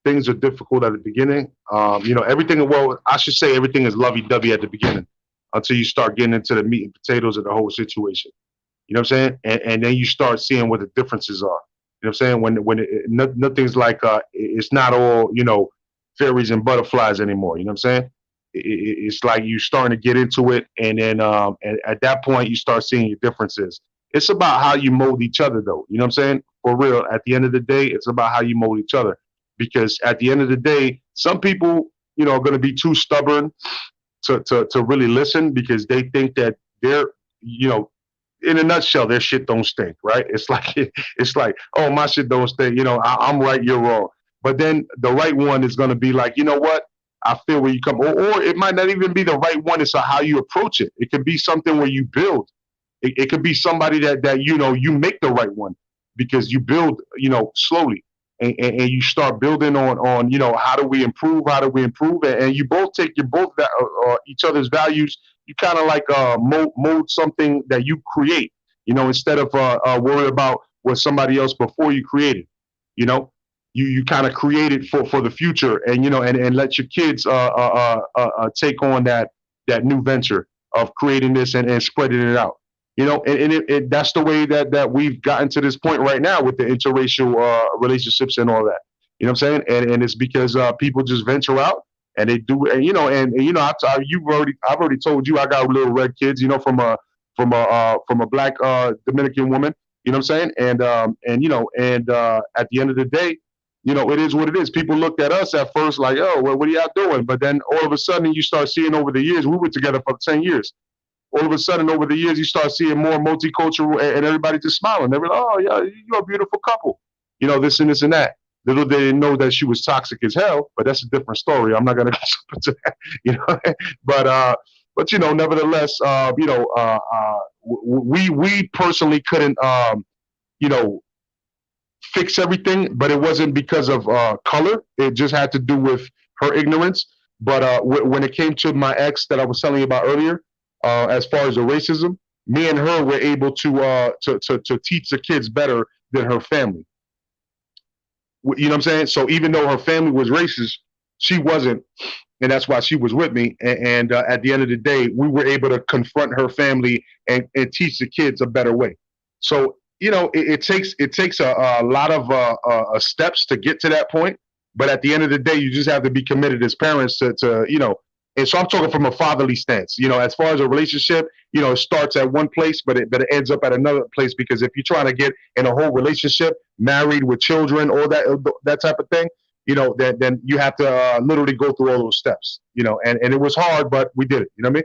things are difficult at the beginning. You know, everything. Well, I should say everything is lovey-dovey at the beginning until you start getting into the meat and potatoes of the whole situation. You know what I'm saying? And then you start seeing what the differences are. You know what I'm saying? Nothing's like it's not all, you know, fairies and butterflies anymore. You know what I'm saying? It's like you starting to get into it, and then and at that point you start seeing your differences. It's about how you mold each other, though. You know what I'm saying? For real. At the end of the day, it's about how you mold each other, because at the end of the day, some people, you know, are going to be too stubborn to really listen, because they think that they're, you know, in a nutshell, their shit don't stink, right? It's like, oh, my shit don't stink. You know, I'm right, you're wrong. But then the right one is going to be like, you know what? I feel where you come, or it might not even be the right one. It's how you approach it. It could be something where you build. It could be somebody that you know, you make the right one, because you build, you know, slowly, and you start building on, you know, how do we improve, and you both take each other's values. You kind of like mold something that you create, you know, instead of worry about what somebody else before you created. You know, you kind of create it for the future, and and let your kids take on that new venture of creating this and spreading it out. And that's the way that we've gotten to this point right now with the interracial relationships and all that. You know what I'm saying? And it's because people just venture out and they do, and I've already told you I got little red kids, from a black Dominican woman. You know what I'm saying? And at the end of the day, it is what it is. People looked at us at first like, oh, well, what are y'all doing? But then all of a sudden you start seeing over the years, we were together for 10 years. All of a sudden over the years, you start seeing more multicultural and everybody just smiling. They were like, oh, yeah, you're a beautiful couple. This and this and that. Little they didn't know that she was toxic as hell, but that's a different story. I'm not going to go into that, but nevertheless, we personally couldn't, fix everything, but it wasn't because of color. It just had to do with her ignorance. But when it came to my ex that I was telling you about earlier, as far as the racism, me and her were able to teach the kids better than her family. You know what I'm saying? So even though her family was racist, she wasn't, and that's why she was with me. And at the end of the day, we were able to confront her family and teach the kids a better way. So it takes a lot of steps to get to that point. But at the end of the day, you just have to be committed as parents to. And so I'm talking from a fatherly stance. As far as a relationship, it starts at one place, but it ends up at another place, because if you're trying to get in a whole relationship, married with children, all that type of thing, then you have to literally go through all those steps. And it was hard, but we did it. You know what I mean?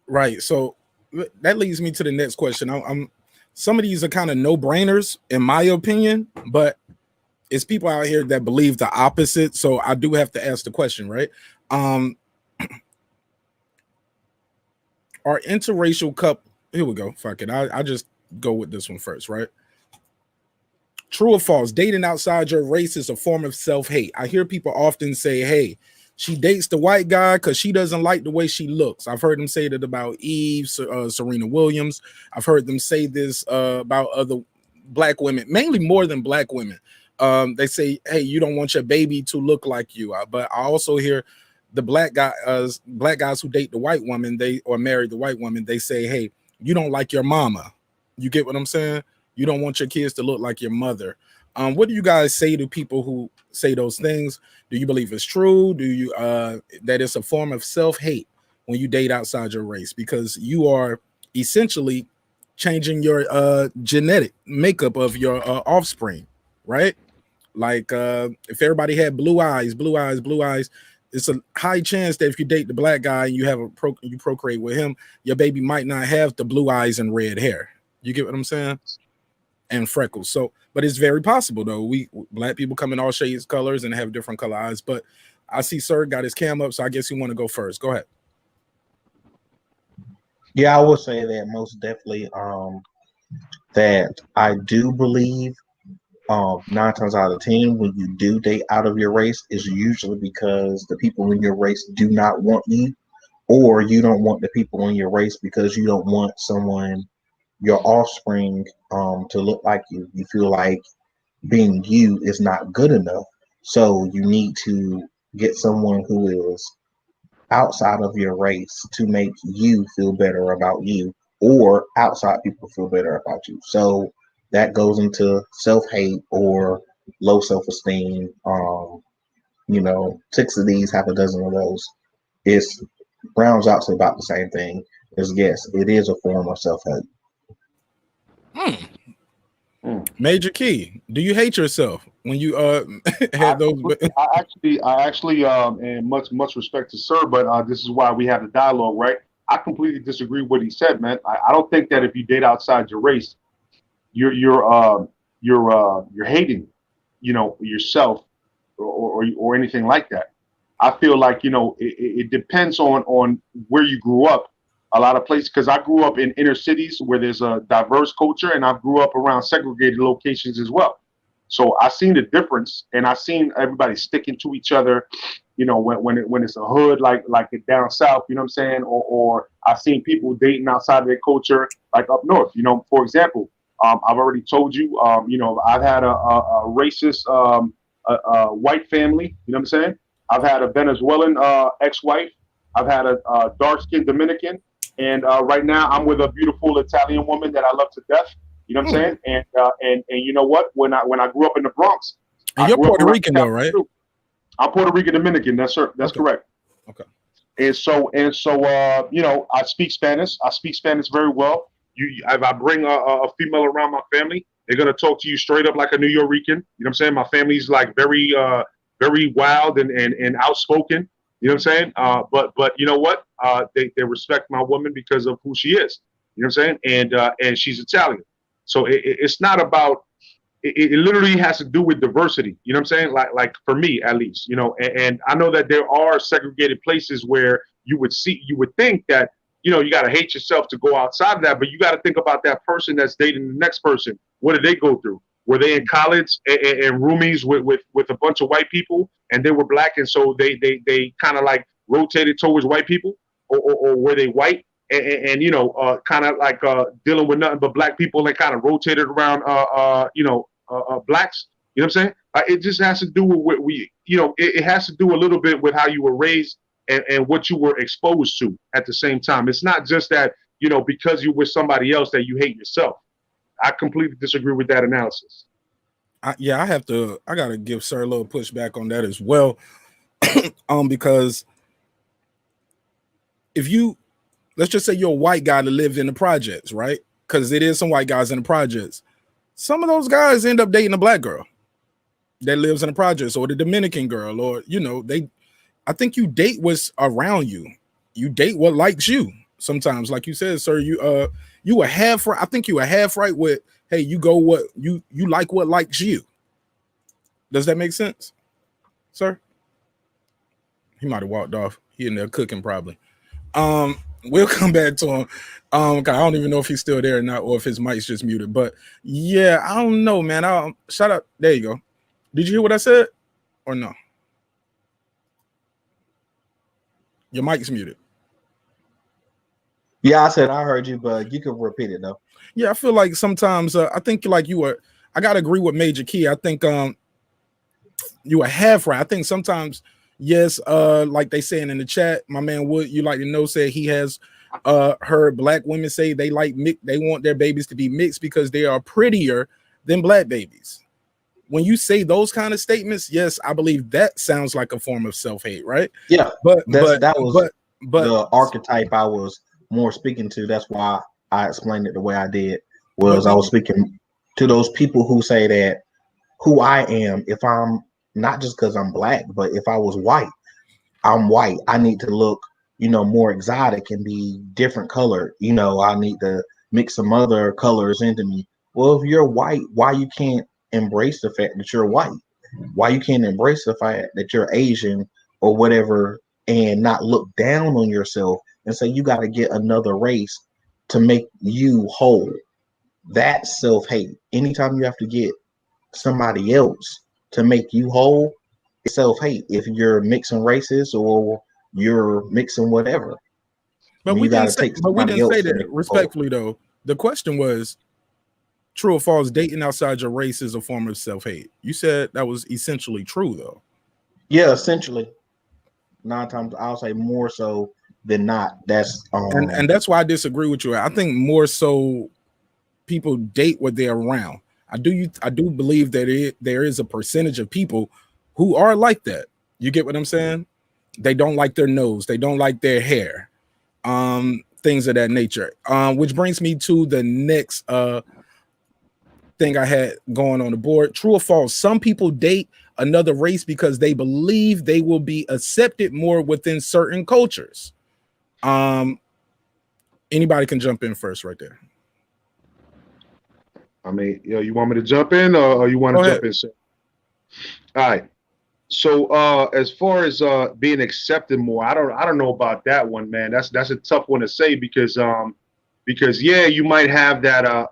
Right. So that leads me to the next question. Some of these are kind of no-brainers in my opinion, but it's people out here that believe the opposite. So I do have to ask the question, right? Are interracial here we go. Fuck it. I just go with this one first, right? True or false? Dating outside your race is a form of self-hate. I hear people often say, hey, she dates the white guy because she doesn't like the way she looks. I've heard them say that about Eve, Serena Williams. I've heard them say this about other black women, mainly more than black women. They say, hey, you don't want your baby to look like you. But I also hear the black guys who date the white woman, or marry the white woman, they say, hey, you don't like your mama. You get what I'm saying? You don't want your kids to look like your mother. What do you guys say to people who say those things? Do you believe it's true? Do you that it's a form of self-hate when you date outside your race? Because you are essentially changing your genetic makeup of your offspring, right? Like if everybody had blue eyes, it's a high chance that if you date the black guy and you have you procreate with him, your baby might not have the blue eyes and red hair. You get what I'm saying? And freckles. So, but it's very possible though. We black people come in all shades, colors, and have different color eyes. But I see Sir got his cam up, so I guess you want to go first. Go ahead. Yeah, I would say that most definitely. That I do believe. 9 times out of 10, when you do date out of your race, is usually because the people in your race do not want you, or you don't want the people in your race because you don't want your offspring, to look like you. You feel like being you is not good enough, so you need to get someone who is outside of your race to make you feel better about you, or outside people feel better about you. So that goes into self-hate or low self-esteem. 6 of these, half a dozen of those. It rounds out to about the same thing. As yes, it is a form of self-hate. Major Key, do you hate yourself when you had those? I actually, and much respect to Sir, but this is why we have the dialogue, right? I completely disagree with what he said, man. I don't think that if you date outside your race, you're hating, yourself or anything like that. I feel like it depends on where you grew up. A lot of places, because I grew up in inner cities where there's a diverse culture, and I grew up around segregated locations as well. So I seen the difference, and I seen everybody sticking to each other. When it's a hood like it down south, you know what I'm saying, or I seen people dating outside of their culture, like up north. For example, I've already told you. I've had a racist white family. You know what I'm saying? I've had a Venezuelan ex-wife. I've had a dark-skinned Dominican, and right now I'm with a beautiful Italian woman that I love to death. You know what I'm saying? And you know what? When I grew up in the Bronx, and you're Puerto Rican though, right? I'm Puerto Rican Dominican. That's correct. Okay. And so, I speak Spanish. I speak Spanish very well. If I bring a female around my family, they're gonna talk to you straight up like a New Yorican. You know what I'm saying? My family's like very wild and outspoken. You know what I'm saying? But you know what? They respect my woman because of who she is. You know what I'm saying? And she's Italian. So it's not about. It literally has to do with diversity. You know what I'm saying? Like for me, at least, and I know that there are segregated places where you would think that, you got to hate yourself to go outside of that, but you got to think about that person that's dating the next person. What did they go through? Were they in college and roomies with a bunch of white people and they were black? And so they kind of like rotated towards white people, or were they white? And kind of like dealing with nothing but black people and kind of rotated around, blacks. You know what I'm saying? It just has to do with what it has to do a little bit with how you were raised and what you were exposed to at the same time. It's not just that, because you're with somebody else that you hate yourself. I completely disagree with that analysis. I got to give Sir a little pushback on that as well. Because let's just say you're a white guy that lived in the projects, right? Because it is some white guys in the projects. Some of those guys end up dating a black girl that lives in the projects, or the Dominican girl, or I think you date what's around you. You date what likes you. Sometimes, like you said, sir, you are half right. I think you are half right with, hey, you go what you like what likes you. Does that make sense, sir? He might have walked off. He in there cooking probably. We'll come back to him. I don't even know if he's still there or not, or if his mic's just muted. But yeah, I don't know, man. Shout out. There you go. Did you hear what I said, or no? Your mic's muted. Yeah, I said I heard you, but you can repeat it though. Yeah, I feel like sometimes I think like you were. I gotta agree with Major Key. I think you were half right. I think sometimes. Yes, like they saying in the chat, my man Wood, you like to know, said he has heard black women say they want their babies to be mixed because they are prettier than black babies. When you say those kind of statements, yes, I believe that sounds like a form of self-hate, right? Yeah, but the archetype I was more speaking to. That's why I explained it the way I did. I was speaking to those people who say that who I am, if I'm not just because I'm black, but if I was white, I'm white. I need to look, more exotic and be different colored. I need to mix some other colors into me. Well, if you're white, why you can't embrace the fact that you're white? Why you can't embrace the fact that you're Asian or whatever, and not look down on yourself and say you got to get another race to make you whole? That's self-hate. Anytime you have to get somebody else to make you whole, it's self-hate. If you're mixing races or you're mixing whatever, but we didn't say that respectfully though. The question was, true or false, dating outside your race is a form of self-hate. You said that was essentially true though. Yeah, essentially. 9 times I'll say more so than not. That's and that's why I disagree with you. I think more so people date what they're around. I do believe that there is a percentage of people who are like that. You get what I'm saying? They don't like their nose. They don't like their hair. Things of that nature. Which brings me to the next thing I had going on the board. True or false? Some people date another race because they believe they will be accepted more within certain cultures. Anybody can jump in first right there. I mean, you want me to jump in or you want to jump in, sir? All right. So as far as being accepted more, I don't know about that one, man. That's a tough one to say because yeah, you might have that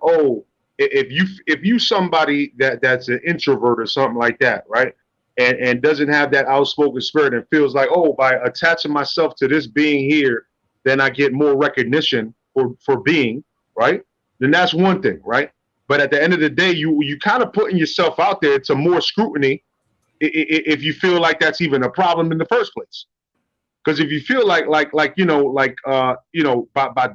if you somebody that's an introvert or something like that, right? And doesn't have that outspoken spirit and feels like, oh, by attaching myself to this being here, then I get more recognition for being, right? Then that's one thing, right? But at the end of the day, you kind of putting yourself out there to more scrutiny if you feel like that's even a problem in the first place. Because if you feel like by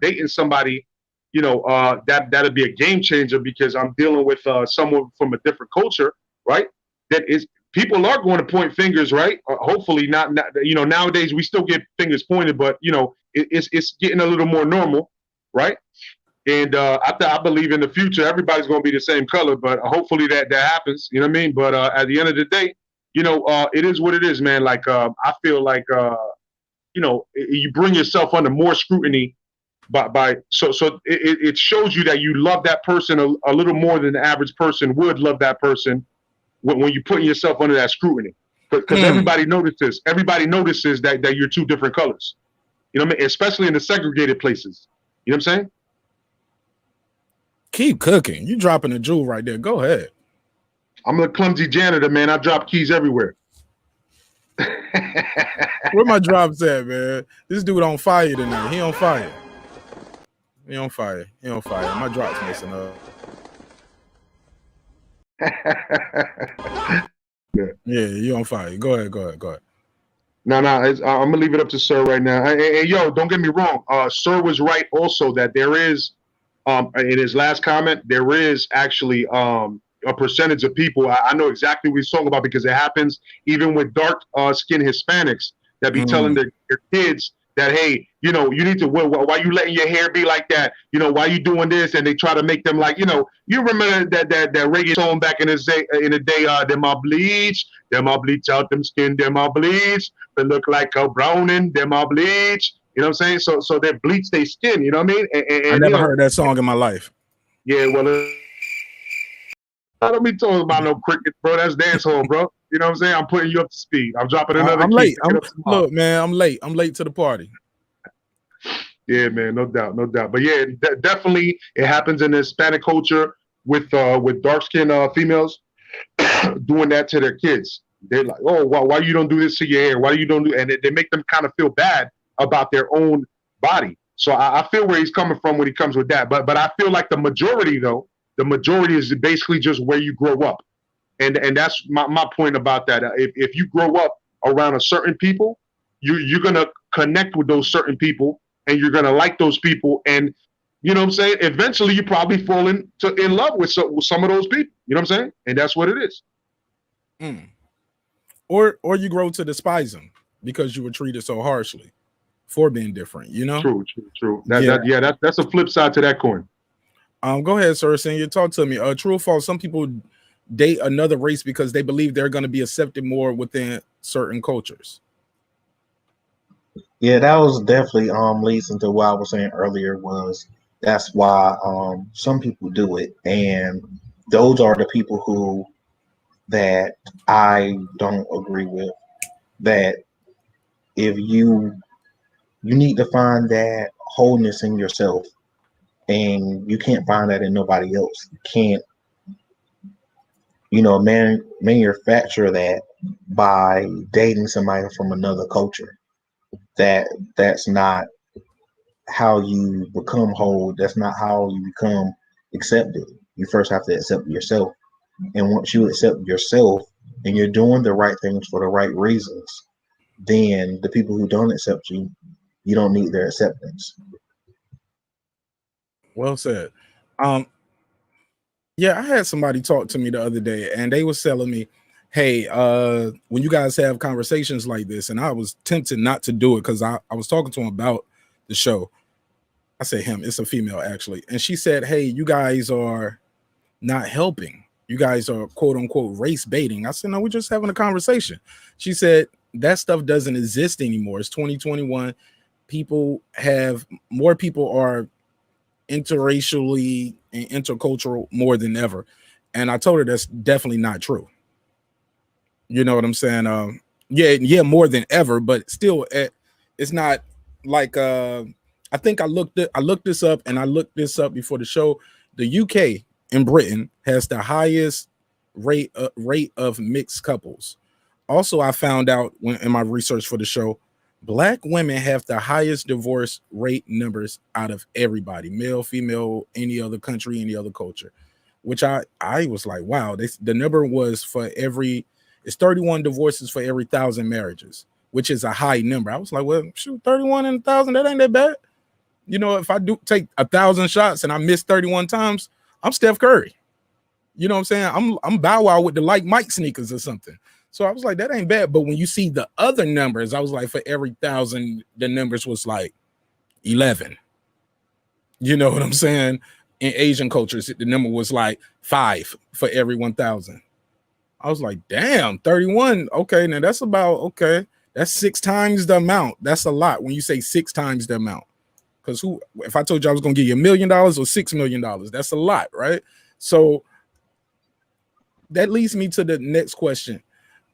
dating somebody, that'd be a game changer because I'm dealing with someone from a different culture, right? That is, people are going to point fingers, right? Hopefully not. Nowadays we still get fingers pointed, but it's getting a little more normal, right? And I believe in the future everybody's going to be the same color, but hopefully that happens. You know what I mean? But at the end of the day, it is what it is, man. Like I feel like you bring yourself under more scrutiny so it shows you that you love that person a little more than the average person would love that person when you're putting yourself under that scrutiny. Because everybody notices that you're two different colors. You know what I mean? Especially in the segregated places. You know what I'm saying? Keep cooking. You dropping a jewel right there. Go ahead. I'm a clumsy janitor, man. I drop keys everywhere. Where my drops at, man? This dude on fire tonight. He on fire. He on fire. My drops messing up. Yeah, you on fire. Go ahead. No, I'm gonna leave it up to Sir right now. Hey, yo, don't get me wrong. Sir was right also that there is, in his last comment, there is actually a percentage of people. I know exactly what he's talking about because it happens even with dark skinned Hispanics that be telling their kids that, hey, you need to, why you letting your hair be like that? Why you doing this? And they try to make them like, you remember that reggae song back in the day, them all bleach out them skin, them all bleach. They look like a browning, them all bleach. You know what I'm saying? So they bleach their skin, you know what I mean? And I never heard that song in my life. Yeah, well, I don't be talking about no cricket, bro. That's dancehall, bro. You know what I'm saying? I'm putting you up to speed. I'm dropping another I'm key. late. Look, man, I'm late. I'm late to the party. Yeah, man, no doubt. But yeah, definitely it happens in the Hispanic culture with dark-skinned females doing that to their kids. They're like, oh, why you don't do this to your hair? Why you don't do? And they make them kind of feel bad about their own body. So I feel where he's coming from when he comes with that. But I feel like the majority is basically just where you grow up. And that's my point about that. If you grow up around a certain people, you're going to connect with those certain people and you're going to like those people. And you know what I'm saying? Eventually you probably fall in love with some of those people. You know what I'm saying? And that's what it is. Or you grow to despise them because you were treated so harshly for being different, True. That's a flip side to that coin. Go ahead, sir. Senior, talk to me. True or false? Some people date another race because they believe they're going to be accepted more within certain cultures. Yeah, that was definitely leads into what I was saying earlier. That's why some people do it, and those are the people that I don't agree with. That if you need to find that wholeness in yourself, and you can't find that in nobody else. You can't, manufacture that by dating somebody from another culture. That's not how you become whole. That's not how you become accepted. You first have to accept yourself. And once you accept yourself and you're doing the right things for the right reasons, then the people who don't accept you, you don't need their acceptance. Well said. Yeah, I had somebody talk to me the other day and they was telling me, hey, when you guys have conversations like this, and I was tempted not to do it because I was talking to him about the show. I said him, it's a female actually. And she said, hey, you guys are not helping. You guys are quote unquote race baiting. I said, no, we're just having a conversation. She said, that stuff doesn't exist anymore. It's 2021. More people are interracially and intercultural more than ever. And I told her that's definitely not true. You know what I'm saying? Yeah, more than ever, but still it's not like I think I looked this up, and I looked this up before the show. The UK in Britain has the highest rate of mixed couples. Also, I found out in my research for the show, Black women have the highest divorce rate numbers out of everybody, male, female, any other country, any other culture. which I was like, wow, the number was it's 31 divorces for every 1,000 marriages, which is a high number. I was like, well, shoot, 31 in 1,000, that ain't that bad. You know, if I do take 1,000 shots and I miss 31 times, I'm Steph Curry. You know what I'm saying? I'm Bow Wow with the Like Mike sneakers or something. So I was like, that ain't bad. But when you see the other numbers, I was like, for every 1,000, the numbers was like 11. You know what I'm saying? In Asian cultures, the number was like 5 for every 1,000. I was like, damn, 31. Okay, now that's that's 6 times the amount. That's a lot when you say 6 times the amount. Because if I told you I was gonna give you $1 million or $6 million, that's a lot, right? So that leads me to the next question.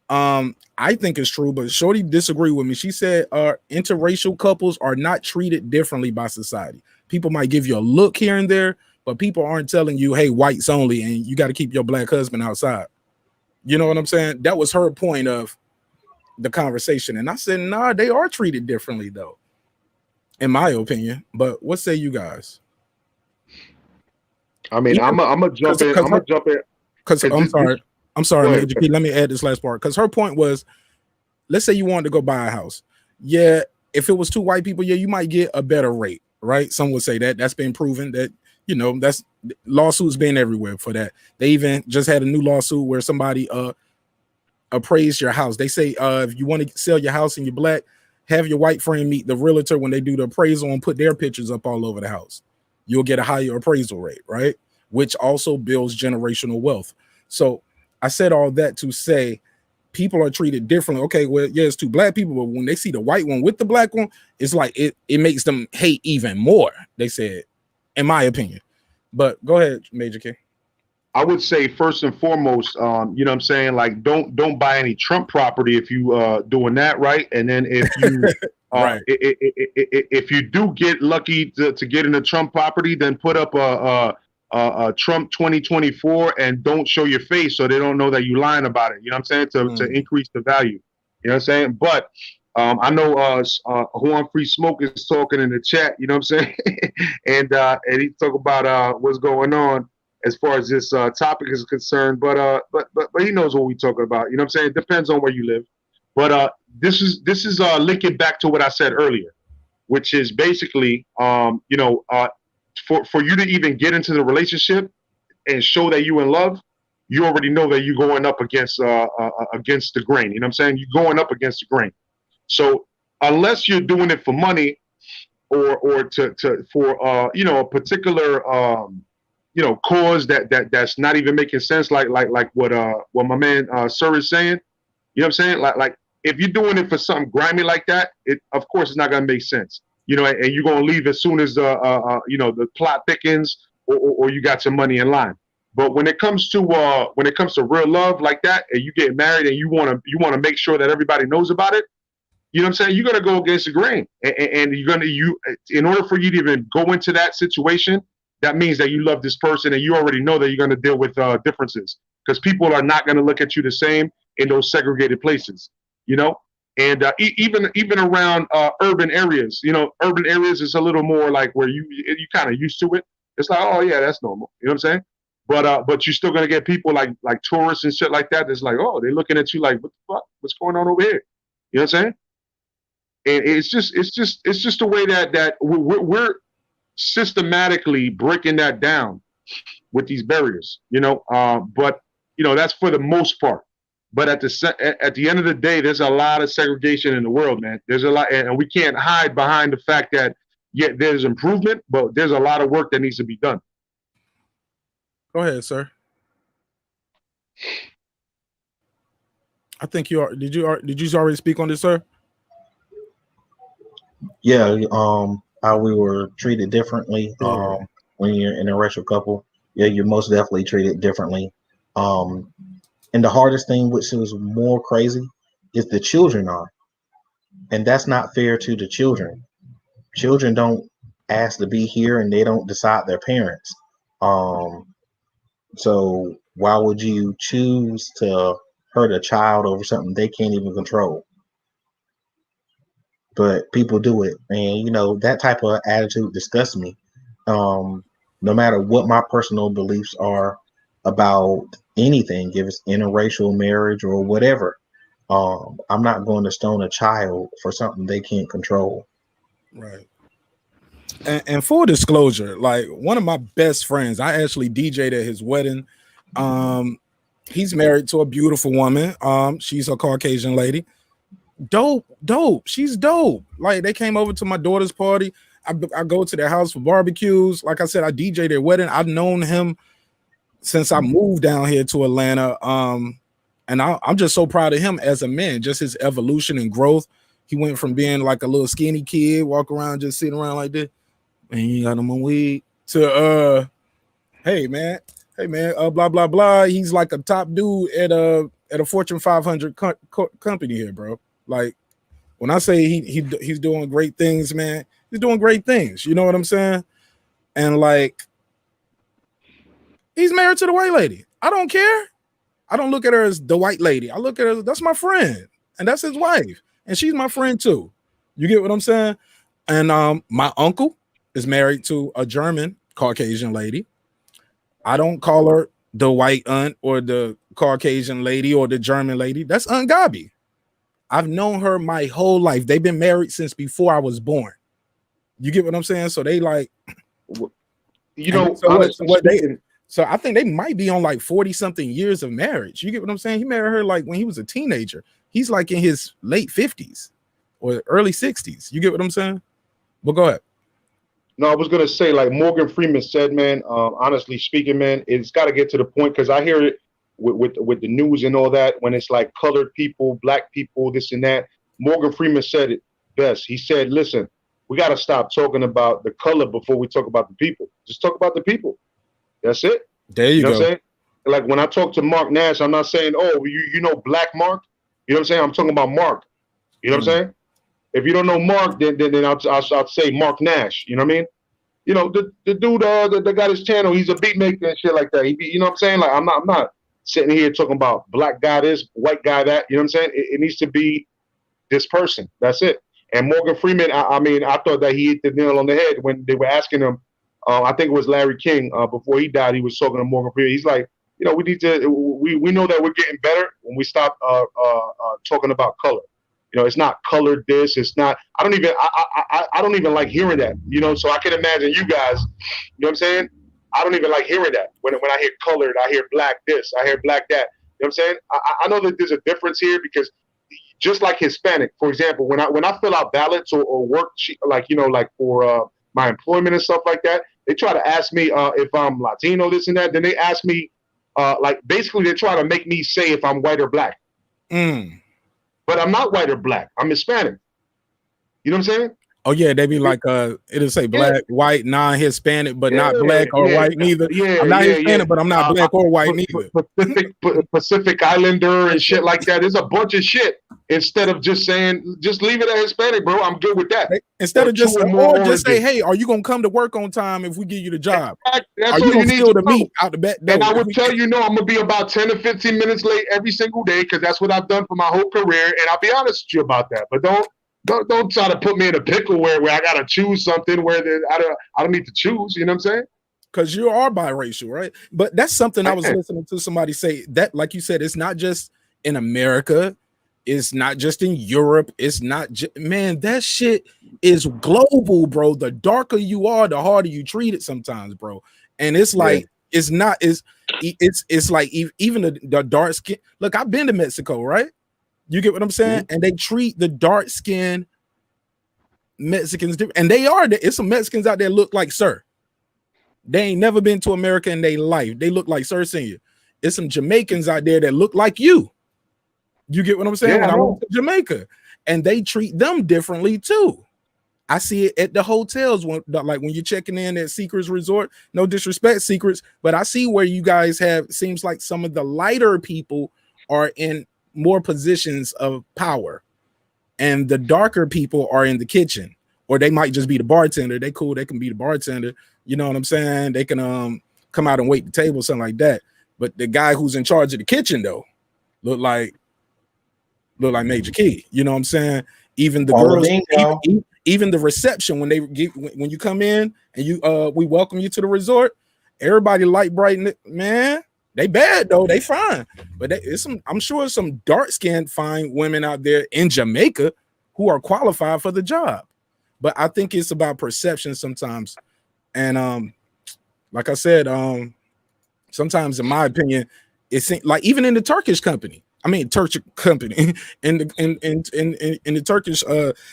I think it's true, but Shorty disagreed with me. She said interracial couples are not treated differently by society. People might give you a look here and there, but people aren't telling you, hey, whites only, and you got to keep your black husband outside. You know what I'm saying? That was her point of the conversation. And I said, nah, they are treated differently, though, in my opinion. But what say you guys? I mean, I'm gonna jump in. Because I'm sorry, Major Key. Let me add this last part. Because her point was, let's say you wanted to go buy a house. Yeah, if it was 2 white people, yeah, you might get a better rate, right? Some would say that. That's been proven that, you know, that's lawsuits been everywhere for that. They even just had a new lawsuit where somebody appraised your house. They say if you want to sell your house and you're black, have your white friend meet the realtor when they do the appraisal and put their pictures up all over the house. You'll get a higher appraisal rate, right? Which also builds generational wealth. So I said all that to say people are treated differently. Okay, well, yeah, it's 2 black people, but when they see the white one with the black one, it's like it makes them hate even more, they said, in my opinion. But go ahead, Major K. I would say first and foremost, you know what I'm saying? Like, don't buy any Trump property if you doing that, right? And then if you right. If you do get lucky to get in a Trump property, then put up a Trump 2024 and don't show your face so they don't know that you're lying about it. You know what I'm saying? To increase the value. You know what I'm saying? But I know Juan Free Smoke is talking in the chat. You know what I'm saying? and he talk about what's going on as far as this topic is concerned. But he knows what we're talking about. You know what I'm saying? It depends on where you live. But this is linking back to what I said earlier, which is basically you know, for you to even get into the relationship and show that you in love, you already know that you're going up against the grain. You know what I'm saying? You're going up against the grain. So unless you're doing it for money or for you know, a particular you know, cause that's not even making sense, like what my man Sir is saying. You know what I'm saying? Like if you're doing it for something grimy like that, of course it's not gonna make sense. You know, and you're gonna leave as soon as you know, the plot thickens or you got some money in line. But when it comes to real love like that, and you get married and you wanna make sure that everybody knows about it, you know what I'm saying? You're gonna go against the grain, and in order for you to even go into that situation, that means that you love this person and you already know that you're gonna deal with differences, because people are not gonna look at you the same in those segregated places, you know. And even around urban areas, you know, urban areas is a little more like where you kind of used to it. It's like, oh yeah, that's normal. You know what I'm saying? But you're still gonna get people like tourists and shit like that. That's like, oh, they're looking at you like, what the fuck? What's going on over here? You know what I'm saying? And it's just the way that we're systematically breaking that down with these barriers, you know. But you know, that's for the most part. But at the end of the day, there's a lot of segregation in the world, man. There's a lot, and we can't hide behind the fact that there's improvement, but there's a lot of work that needs to be done. Go ahead, sir. I think you are. Did you already speak on this, sir? Yeah, how we were treated differently when you're in a interracial couple. Yeah, you're most definitely treated differently. And the hardest thing, which is more crazy, is the children are. And that's not fair to the children. Children don't ask to be here and they don't decide their parents. So why would you choose to hurt a child over something they can't even control? But people do it, and you know, that type of attitude disgusts me. No matter what my personal beliefs are, about anything, if it's interracial marriage or whatever. I'm not going to stone a child for something they can't control. Right. And full disclosure, like one of my best friends, I actually DJ'd at his wedding. He's married to a beautiful woman. She's a Caucasian lady. Dope. She's dope. Like they came over to my daughter's party. I go to their house for barbecues. Like I said, I DJ their wedding. I've known him since I moved down here to Atlanta. And I'm just so proud of him as a man, just his evolution and growth. He went from being like a little skinny kid, walk around, just sitting around like this, and you got him on weed, to hey man, blah blah blah. He's like a top dude at a Fortune 500 company here, bro. Like when I say he's doing great things, man, he's doing great things. You know what I'm saying? And like he's married to the white lady. I don't care. I don't look at her as the white lady. I look at her, that's my friend, and that's his wife, and she's my friend too. You get what I'm saying? And my uncle is married to a German Caucasian lady. I don't call her the white aunt or the Caucasian lady or the German lady. That's Aunt Gabi. I've known her my whole life. They've been married since before I was born. You get what I'm saying? So they like, you know, so I think they might be on like 40 something years of marriage. You get what I'm saying? He married her like when he was a teenager. He's like in his late 50s or early 60s. You get what I'm saying? But go ahead. No, I was gonna say, like Morgan Freeman said, man. Honestly speaking, man, it's got to get to the point, because I hear it with the news and all that, when it's like colored people, black people, this and that. Morgan Freeman said it best. He said, "Listen, we got to stop talking about the color before we talk about the people. Just talk about the people. That's it." There you know go. What I'm saying? Like when I talk to Marq Nash, I'm not saying, "Oh, you know Black Mark." You know what I'm saying? I'm talking about Mark. You know what I'm saying? If you don't know Mark, then I'll say Marq Nash. You know what I mean? You know, the dude that got his channel, he's a beat maker and shit like that. You know what I'm saying? Like I'm not sitting here talking about black guy this, white guy that. You know what I'm saying? It needs to be this person. That's it. And Morgan Freeman, I mean, I thought that he hit the nail on the head when they were asking him. I think it was Larry King, before he died, he was talking to Morgan Freeman. He's like, you know, we know that we're getting better when we stop talking about color. You know, it's not colored this. It's not. I don't even like hearing that. You know, so I can imagine you guys. You know what I'm saying? I don't even like hearing that. When I hear colored, I hear black this, I hear black that. You know what I'm saying? I know that there's a difference here, because just like Hispanic, for example, when I fill out ballots or work, like, you know, like for my employment and stuff like that, they try to ask me if I'm Latino, this and that. Then they ask me, like, basically they try to make me say if I'm white or black. But I'm not white or black. I'm Hispanic. You know what I'm saying? Oh yeah, they be like it'll say black, white, non-Hispanic, but not black or white neither. I'm not Hispanic, but I'm not black or white neither. Pacific Islander and shit like that. There's a bunch of shit. Instead of just saying, just leave it at Hispanic, bro. I'm good with that. Instead of just say, hey, are you gonna come to work on time if we give you the job? That's are you gonna steal the meat out the back door? And I would tell you, no, I'm gonna be about 10 to 15 minutes late every single day, because that's what I've done for my whole career. And I'll be honest with you about that. But don't try to put me in a pickle where I gotta choose something where I don't need to choose. You know what I'm saying? Because you are biracial, right? But that's something I was listening to somebody say, that, like you said, it's not just in America. It's not just in Europe. It's not man, that shit is global, bro. The darker you are, the harder you treat it sometimes, bro. And it's like it's like even the dark skin. Look, I've been to Mexico, right? You get what I'm saying? And they treat the dark skin Mexicans different. And it's some Mexicans out there look like Sir. They ain't never been to America in their life. They look like Sir Senior. It's some Jamaicans out there that look like you. You get what I'm saying? When I went to Jamaica, and they treat them differently too. I see it at the hotels when you're checking in at Secrets Resort. No disrespect, Secrets, but I see where you guys seems like some of the lighter people are in more positions of power, and the darker people are in the kitchen, or they might just be the bartender. They cool. They can be the bartender. You know what I'm saying? They can come out and wait the table, something like that. But the guy who's in charge of the kitchen though look like Major Key. You know what I'm saying? Even the girls, even the reception when when you come in and we welcome you to the resort, everybody light bright, man. They bad though, they fine. But I'm sure some dark-skinned fine women out there in Jamaica who are qualified for the job. But I think it's about perception sometimes. And like I said, sometimes in my opinion, it seems like even in the Turkish company, Turkish company in the Turkish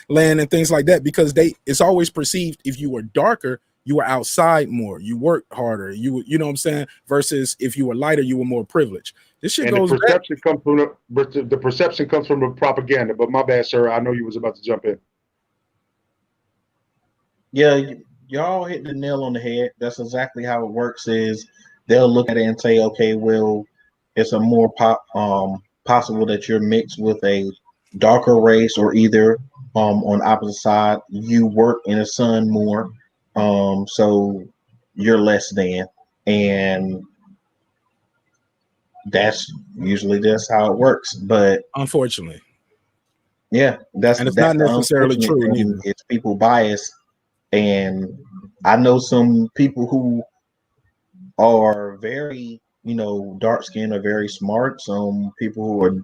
land and things like that, because it's always perceived if you were darker, you were outside more, you worked harder, you know what I'm saying, versus if you were lighter, you were more privileged. This shit goes the perception comes from the perception comes from the propaganda. But my bad, sir. I know you was about to jump in. Yeah, y'all hit the nail on the head. That's exactly how it works. Is they'll look at it and say, okay, well, it's a more possible that you're mixed with a darker race, or either on the opposite side, you work in the sun more, so you're less than, and that's usually just how it works. But unfortunately, yeah, and it's not necessarily true neither. It's people bias, and I know some people who are very, dark skinned are very smart. Some people who are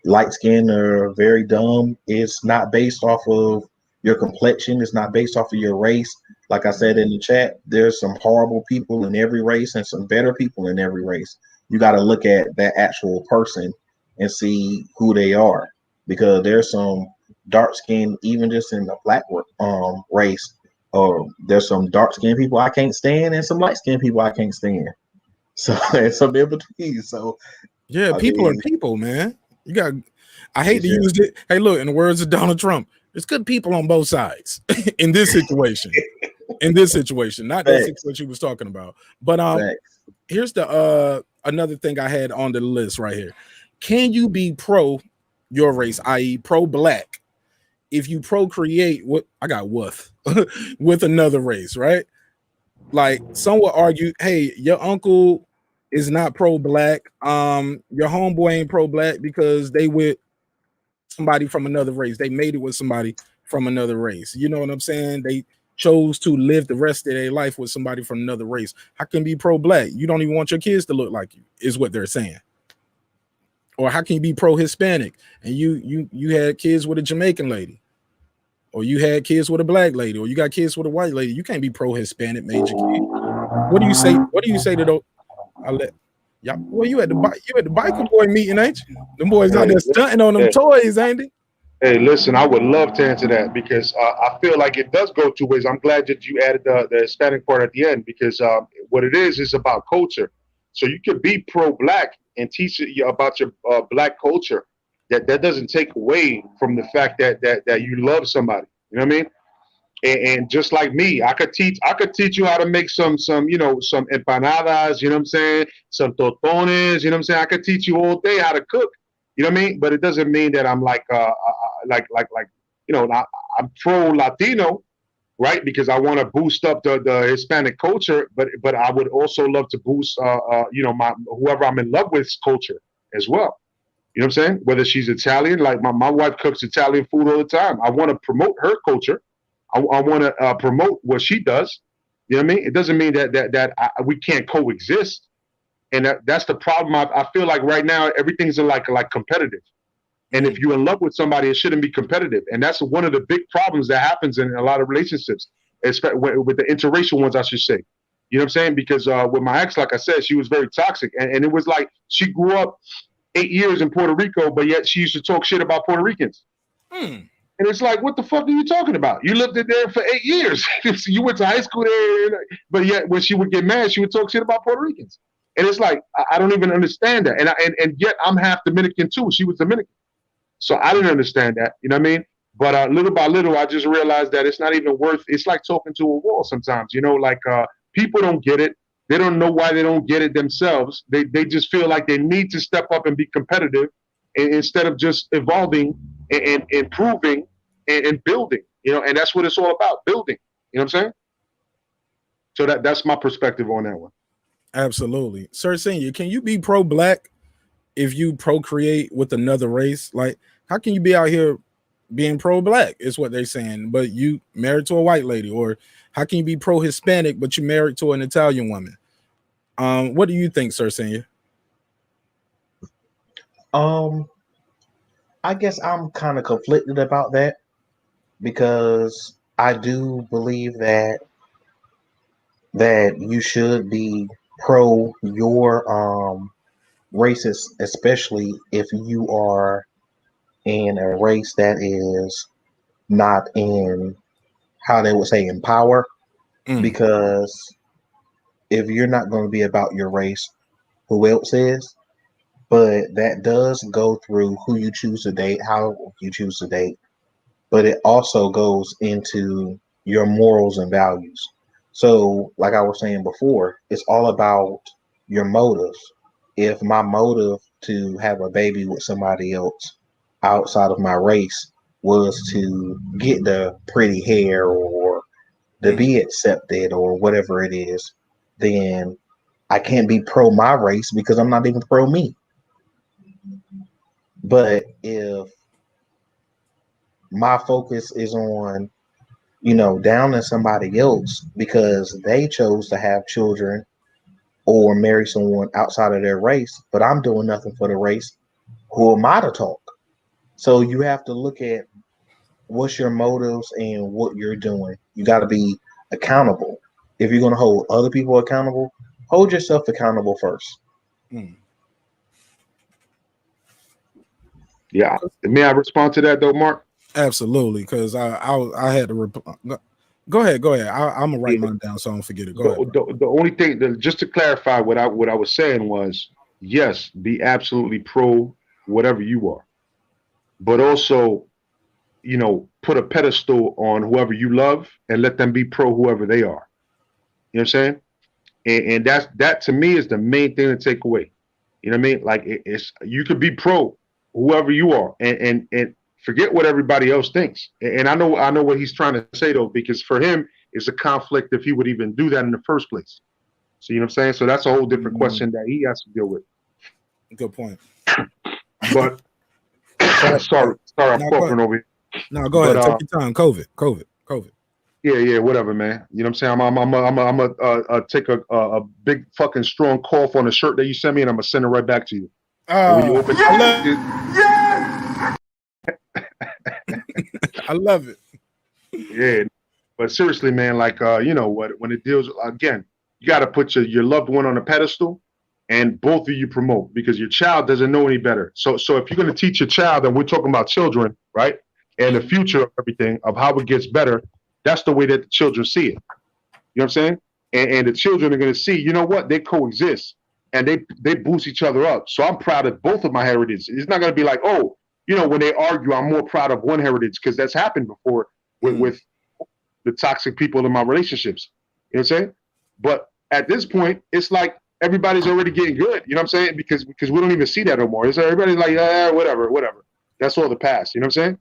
light skinned are very dumb. It's not based off of your complexion. It's not based off of your race. Like I said in the chat, there's some horrible people in every race and some better people in every race. You got to look at that actual person and see who they are, because there's some dark skinned, even just in the black race, or there's some dark skinned people I can't stand and some light skinned people I can't stand. So it's some in between. So yeah, people are people, man. I hate to use it. Hey, look, in the words of Donald Trump, there's good people on both sides in this situation. Not that situation he was talking about. But here's the another thing I had on the list right here. Can you be pro your race, i.e., pro black, if you procreate with with another race, right? Like some would argue, hey, your uncle is not pro black. Your homeboy ain't pro black because they with somebody from another race. They made it with somebody from another race. You know what I'm saying? They chose to live the rest of their life with somebody from another race. How can you be pro black? You don't even want your kids to look like you, is what they're saying. Or how can you be pro Hispanic and you had kids with a Jamaican lady, or you had kids with a black lady, or you got kids with a white lady? You can't be pro Hispanic, major kid. What do you say? What do you say to those? Well, you at the biker boy meeting, ain't you? Them boys out there stunting on them toys, ain't they? Hey, listen, I would love to answer that, because I feel like it does go two ways. I'm glad that you added the Hispanic part at the end, because what it is about culture. So you could be pro-black and teach you about your black culture. That doesn't take away from the fact that you love somebody. You know what I mean? And just like me, I could teach you how to make some some empanadas, you know what I'm saying? Some totones, you know what I'm saying? I could teach you all day how to cook. You know what I mean? But it doesn't mean that I'm like I'm pro Latino, right? Because I want to boost up the Hispanic culture, but I would also love to boost my whoever I'm in love with's culture as well. You know what I'm saying? Whether she's Italian, like my wife cooks Italian food all the time. I want to promote her culture. I want to promote what she does. You know what I mean? It doesn't mean that we can't coexist. And that's the problem. I feel like right now everything's like competitive. And if you're in love with somebody, it shouldn't be competitive. And that's one of the big problems that happens in a lot of relationships, especially with the interracial ones, I should say. You know what I'm saying? Because with my ex, like I said, she was very toxic. And it was like she grew up 8 years in Puerto Rico, but yet she used to talk shit about Puerto Ricans. And it's like, what the fuck are you talking about? You lived there for 8 years. You went to high school there, but yet when she would get mad, she would talk shit about Puerto Ricans. And it's like, I don't even understand that. And yet I'm half Dominican too. She was Dominican. So I didn't understand that. You know what I mean? But little by little, I just realized that it's not even worth, it's like talking to a wall sometimes, people don't get it. They don't know why they don't get it themselves. They just feel like they need to step up and be competitive instead of just evolving and improving and building, and that's what it's all about, building. You know what I'm saying? So that's my perspective on that one. Absolutely. Sir Senior, can you be pro-black if you procreate with another race? Like, how can you be out here being pro-black is what they're saying, but you married to a white lady? Or how can you be pro-Hispanic, but you married to an Italian woman? What do you think, Sir Senior? I guess I'm kind of conflicted about that because I do believe that you should be pro your races, especially if you are in a race that is not in how they would say in power. Because if you're not going to be about your race, who else is? But that does go through who you choose to date, how you choose to date, but it also goes into your morals and values. So, like I was saying before, it's all about your motives. If my motive to have a baby with somebody else outside of my race was to get the pretty hair or to be accepted or whatever it is, then I can't be pro my race because I'm not even pro me. But if my focus is on, downing somebody else because they chose to have children or marry someone outside of their race, but I'm doing nothing for the race, who am I to talk? So you have to look at what's your motives and what you're doing. You got to be accountable. If you're going to hold other people accountable, hold yourself accountable first. Yeah. May I respond to that though, Mark? Absolutely, because I had to go ahead. I'm gonna write mine down so I don't forget it. Go ahead. The only thing, just to clarify what I was saying was, yes, be absolutely pro whatever you are, but also, put a pedestal on whoever you love and let them be pro whoever they are. You know what I'm saying? And that to me is the main thing to take away. You know what I mean? Like it's you could be pro whoever you are and forget what everybody else thinks. And I know what he's trying to say though, because for him it's a conflict if he would even do that in the first place. So you know what I'm saying? So that's a whole different question that he has to deal with. Good point. But sorry, I'm coughing over here. No, go ahead. Take your time. COVID. Yeah, whatever, man. You know what I'm saying? I'm gonna take a big fucking strong cough on the shirt that you sent me, and I'm gonna send it right back to you. When you open I love it. Yeah, but seriously, man, like when it deals again, you got to put your loved one on a pedestal, and both of you promote because your child doesn't know any better. So if you're gonna teach your child, and we're talking about children, right, and the future of everything of how it gets better. That's the way that the children see it. You know what I'm saying? And the children are going to see, you know what? They coexist and they boost each other up. So I'm proud of both of my heritage. It's not going to be like, oh, when they argue, I'm more proud of one heritage because that's happened before with the toxic people in my relationships. You know what I'm saying? But at this point, it's like everybody's already getting good. You know what I'm saying? Because we don't even see that no more. It's everybody's like, whatever. That's all the past. You know what I'm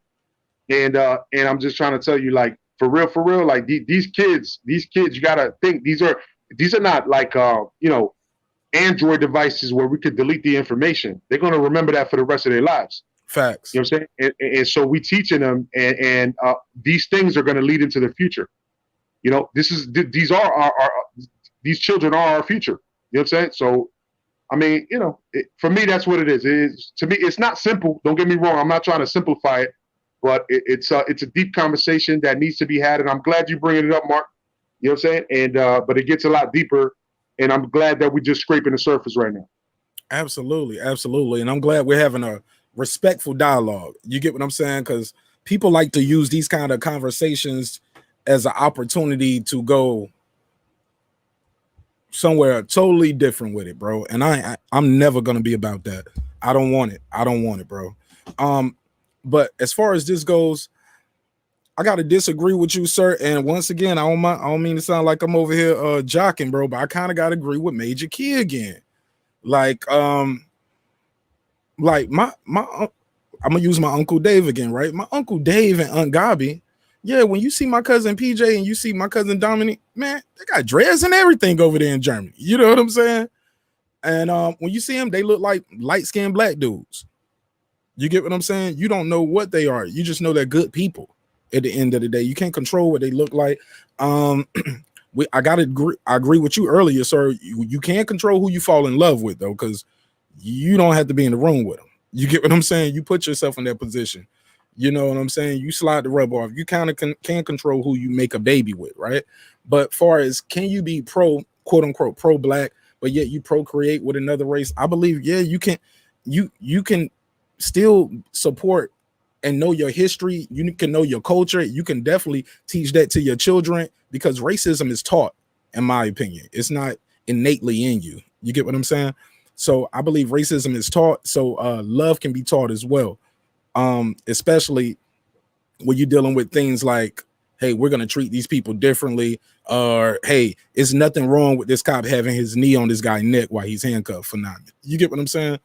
saying? And I'm just trying to tell you, like, for real, like these kids, you gotta think these are not like Android devices where we could delete the information. They're gonna remember that for the rest of their lives. Facts. You know what I'm saying? And so we teaching them, and these things are gonna lead into the future. These are our these children are our future. You know what I'm saying? So I mean, for me, that's what it is. To me, it's not simple. Don't get me wrong. I'm not trying to simplify it. But it's a deep conversation that needs to be had, and I'm glad you bringing it up, Mark. You know what I'm saying? And but it gets a lot deeper, and I'm glad that we're just scraping the surface right now. Absolutely, and I'm glad we're having a respectful dialogue. You get what I'm saying? Because people like to use these kind of conversations as an opportunity to go somewhere totally different with it, bro. And I'm never gonna be about that. I don't want it, bro. But as far as this goes, I gotta disagree with you, sir. And once again, I don't mean to sound like I'm over here jocking, bro, but I kind of gotta agree with Major Key again. Like my I'm gonna use my Uncle Dave again, right? My Uncle Dave and Aunt Gabi. Yeah, when you see my cousin PJ and you see my cousin Dominic, man, they got dreads and everything over there in Germany. You know what I'm saying? And when you see them, they look like light-skinned black dudes. You get what I'm saying? You don't know what they are. You just know they're good people at the end of the day. You can't control what they look like. I agree with you earlier, sir. You can't control who you fall in love with, though, because you don't have to be in the room with them. You get what I'm saying? You put yourself in that position. You know what I'm saying? You slide the rub off. You kind of can control who you make a baby with, right? But far as can you be pro, quote unquote, pro black, but yet you procreate with another race? I believe, yeah, you can. You can still support and know your history. You can know your culture. You can definitely teach that to your children because racism is taught, in my opinion. It's not innately in you. You get what I'm saying? So I believe racism is taught. So love can be taught as well. Especially when you're dealing with things like, hey, we're going to treat these people differently, or hey, it's nothing wrong with this cop having his knee on this guy's neck while he's handcuffed for 9 minutes. You get what I'm saying?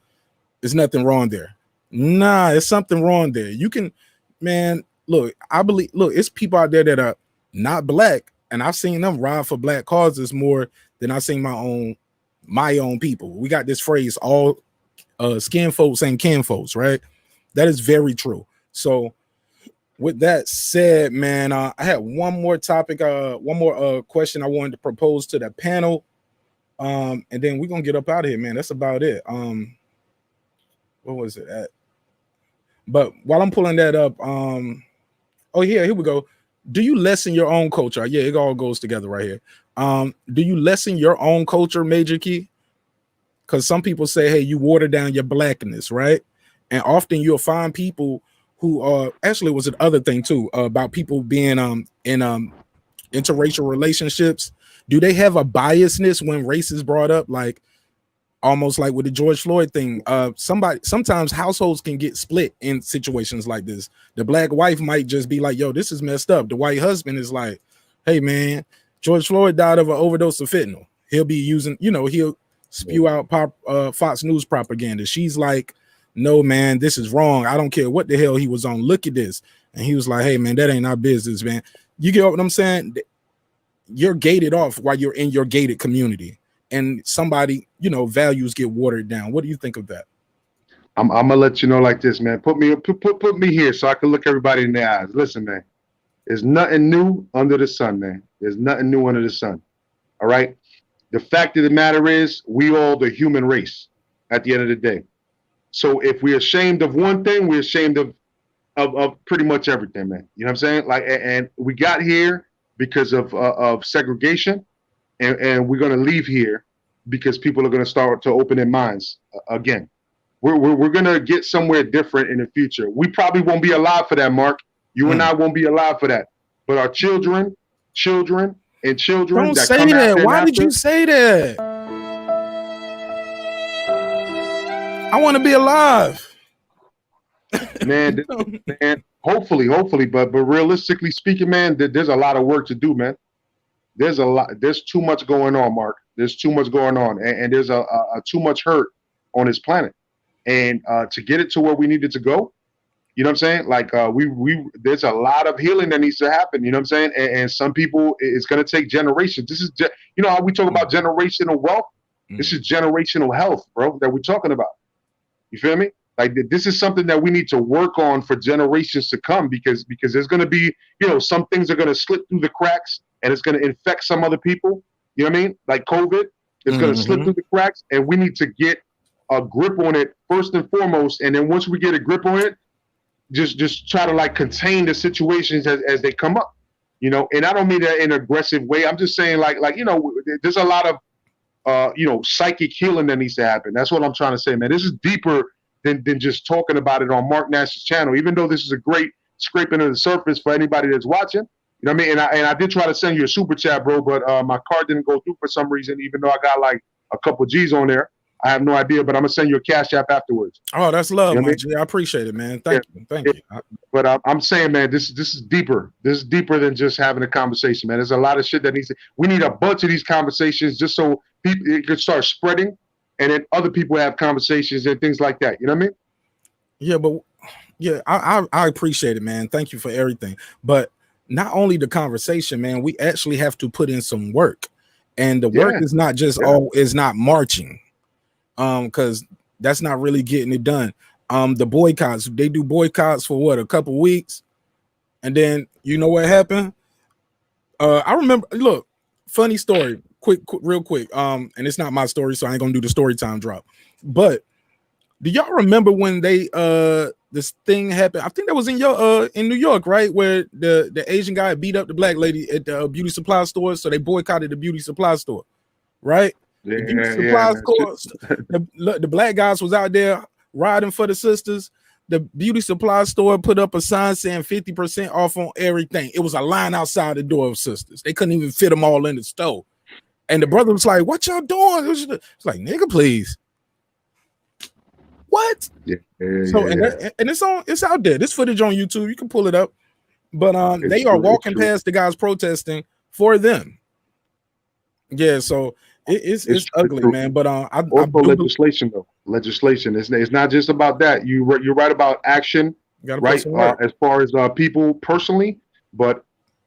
There's nothing wrong there. Nah, there's something wrong there. You can, man, look, I believe, look, it's people out there that are not black, and I've seen them ride for black causes more than I've seen my own people. We got this phrase, all skin folks ain't kin folks, right? That is very true. So with that said, man, I had one more topic, one more question I wanted to propose to the panel. And then we're gonna get up out of here, man. That's about it. What was it at? But while I'm pulling that up, oh yeah, here we go. Do you lessen your own culture? Yeah, it all goes together right here. Do you lessen your own culture, Major Key? Because some people say, hey, you water down your blackness, right? And often you'll find people who actually it was another thing too about people being in interracial relationships. Do they have a biasness when race is brought up? Like almost like with the George Floyd thing. Sometimes households can get split in situations like this. The black wife might just be like, yo, this is messed up. The white husband is like, hey man, George Floyd died of an overdose of fentanyl. He'll be using, he'll spew out Fox News propaganda. She's like, no, man, this is wrong. I don't care what the hell he was on. Look at this. And he was like, hey, man, that ain't our business, man. You get what I'm saying? You're gated off while you're in your gated community. And somebody, values get watered down. What do you think of that? I'm gonna let you know like this, man. Put me here so I can look everybody in the eyes. Listen, man. There's nothing new under the sun, man. There's nothing new under the sun. All right. The fact of the matter is, we all the human race at the end of the day. So if we're ashamed of one thing, we're ashamed of pretty much everything, man. You know what I'm saying? Like, and we got here because of segregation, and we're gonna leave here because people are gonna start to open their minds again. We're gonna get somewhere different in the future. We probably won't be alive for that, Mark. You and I won't be alive for that. But our children, and children. Don't say that. Why did you say that? I want to be alive. Man, hopefully, but realistically speaking, man, there's a lot of work to do, man. There's too much going on, Mark. There's too much going on, and there's a too much hurt on this planet. And to get it to where we need it to go, you know what I'm saying? Like there's a lot of healing that needs to happen. You know what I'm saying? And some people, it's going to take generations. This is, how we talk about generational wealth. This is generational health, bro, that we're talking about. You feel me? Like this is something that we need to work on for generations to come because there's going to be, some things are going to slip through the cracks and it's going to infect some other people. You know what I mean? Like COVID, it's going to slip through the cracks, and we need to get a grip on it first and foremost. And then once we get a grip on it, just try to like contain the situations as they come up, and I don't mean that in an aggressive way. I'm just saying like, there's a lot of, psychic healing that needs to happen. That's what I'm trying to say, man. This is deeper than just talking about it on Marq Nash's channel, even though this is a great scraping of the surface for anybody that's watching. You know what I mean? And I did try to send you a super chat, bro, but my card didn't go through for some reason, even though I got like a couple G's on there. I have no idea, but I'm gonna send you a Cash App afterwards. Oh, that's love, my G. I appreciate it, man. Thank you. But I'm saying, man, this is deeper. This is deeper than just having a conversation, man. There's a lot of shit that we need a bunch of these conversations just so it can start spreading, and then other people have conversations and things like that. You know what I mean? Yeah, but I appreciate it, man. Thank you for everything. But not only the conversation, man, we actually have to put in some work, and the work is not just is not marching. Because that's not really getting it done. The boycotts, they do boycotts for what, a couple weeks, and then you know what happened? I remember, look, funny story, real quick. And it's not my story, so I ain't gonna do the story time drop. But Do y'all remember when they this thing happened? I think that was in New York, right? Where the Asian guy beat up the black lady at the beauty supply store, so they boycotted the beauty supply store, right? Yeah, The beauty yeah, supply man. store, the black guys was out there riding for the sisters. The beauty supply store put up a sign saying 50% off on everything. It was a line outside the door of sisters. They couldn't even fit them all in the store. And the brother was like, "What y'all doing?" It's like, "Nigga, please." What? Yeah, So and it's out there. This footage on YouTube, you can pull it up. But they are walking past the guys protesting for them. Yeah, so it's ugly, man. But I legislation though. Legislation. It's not just about that. You're right about action, right? As far as people personally, but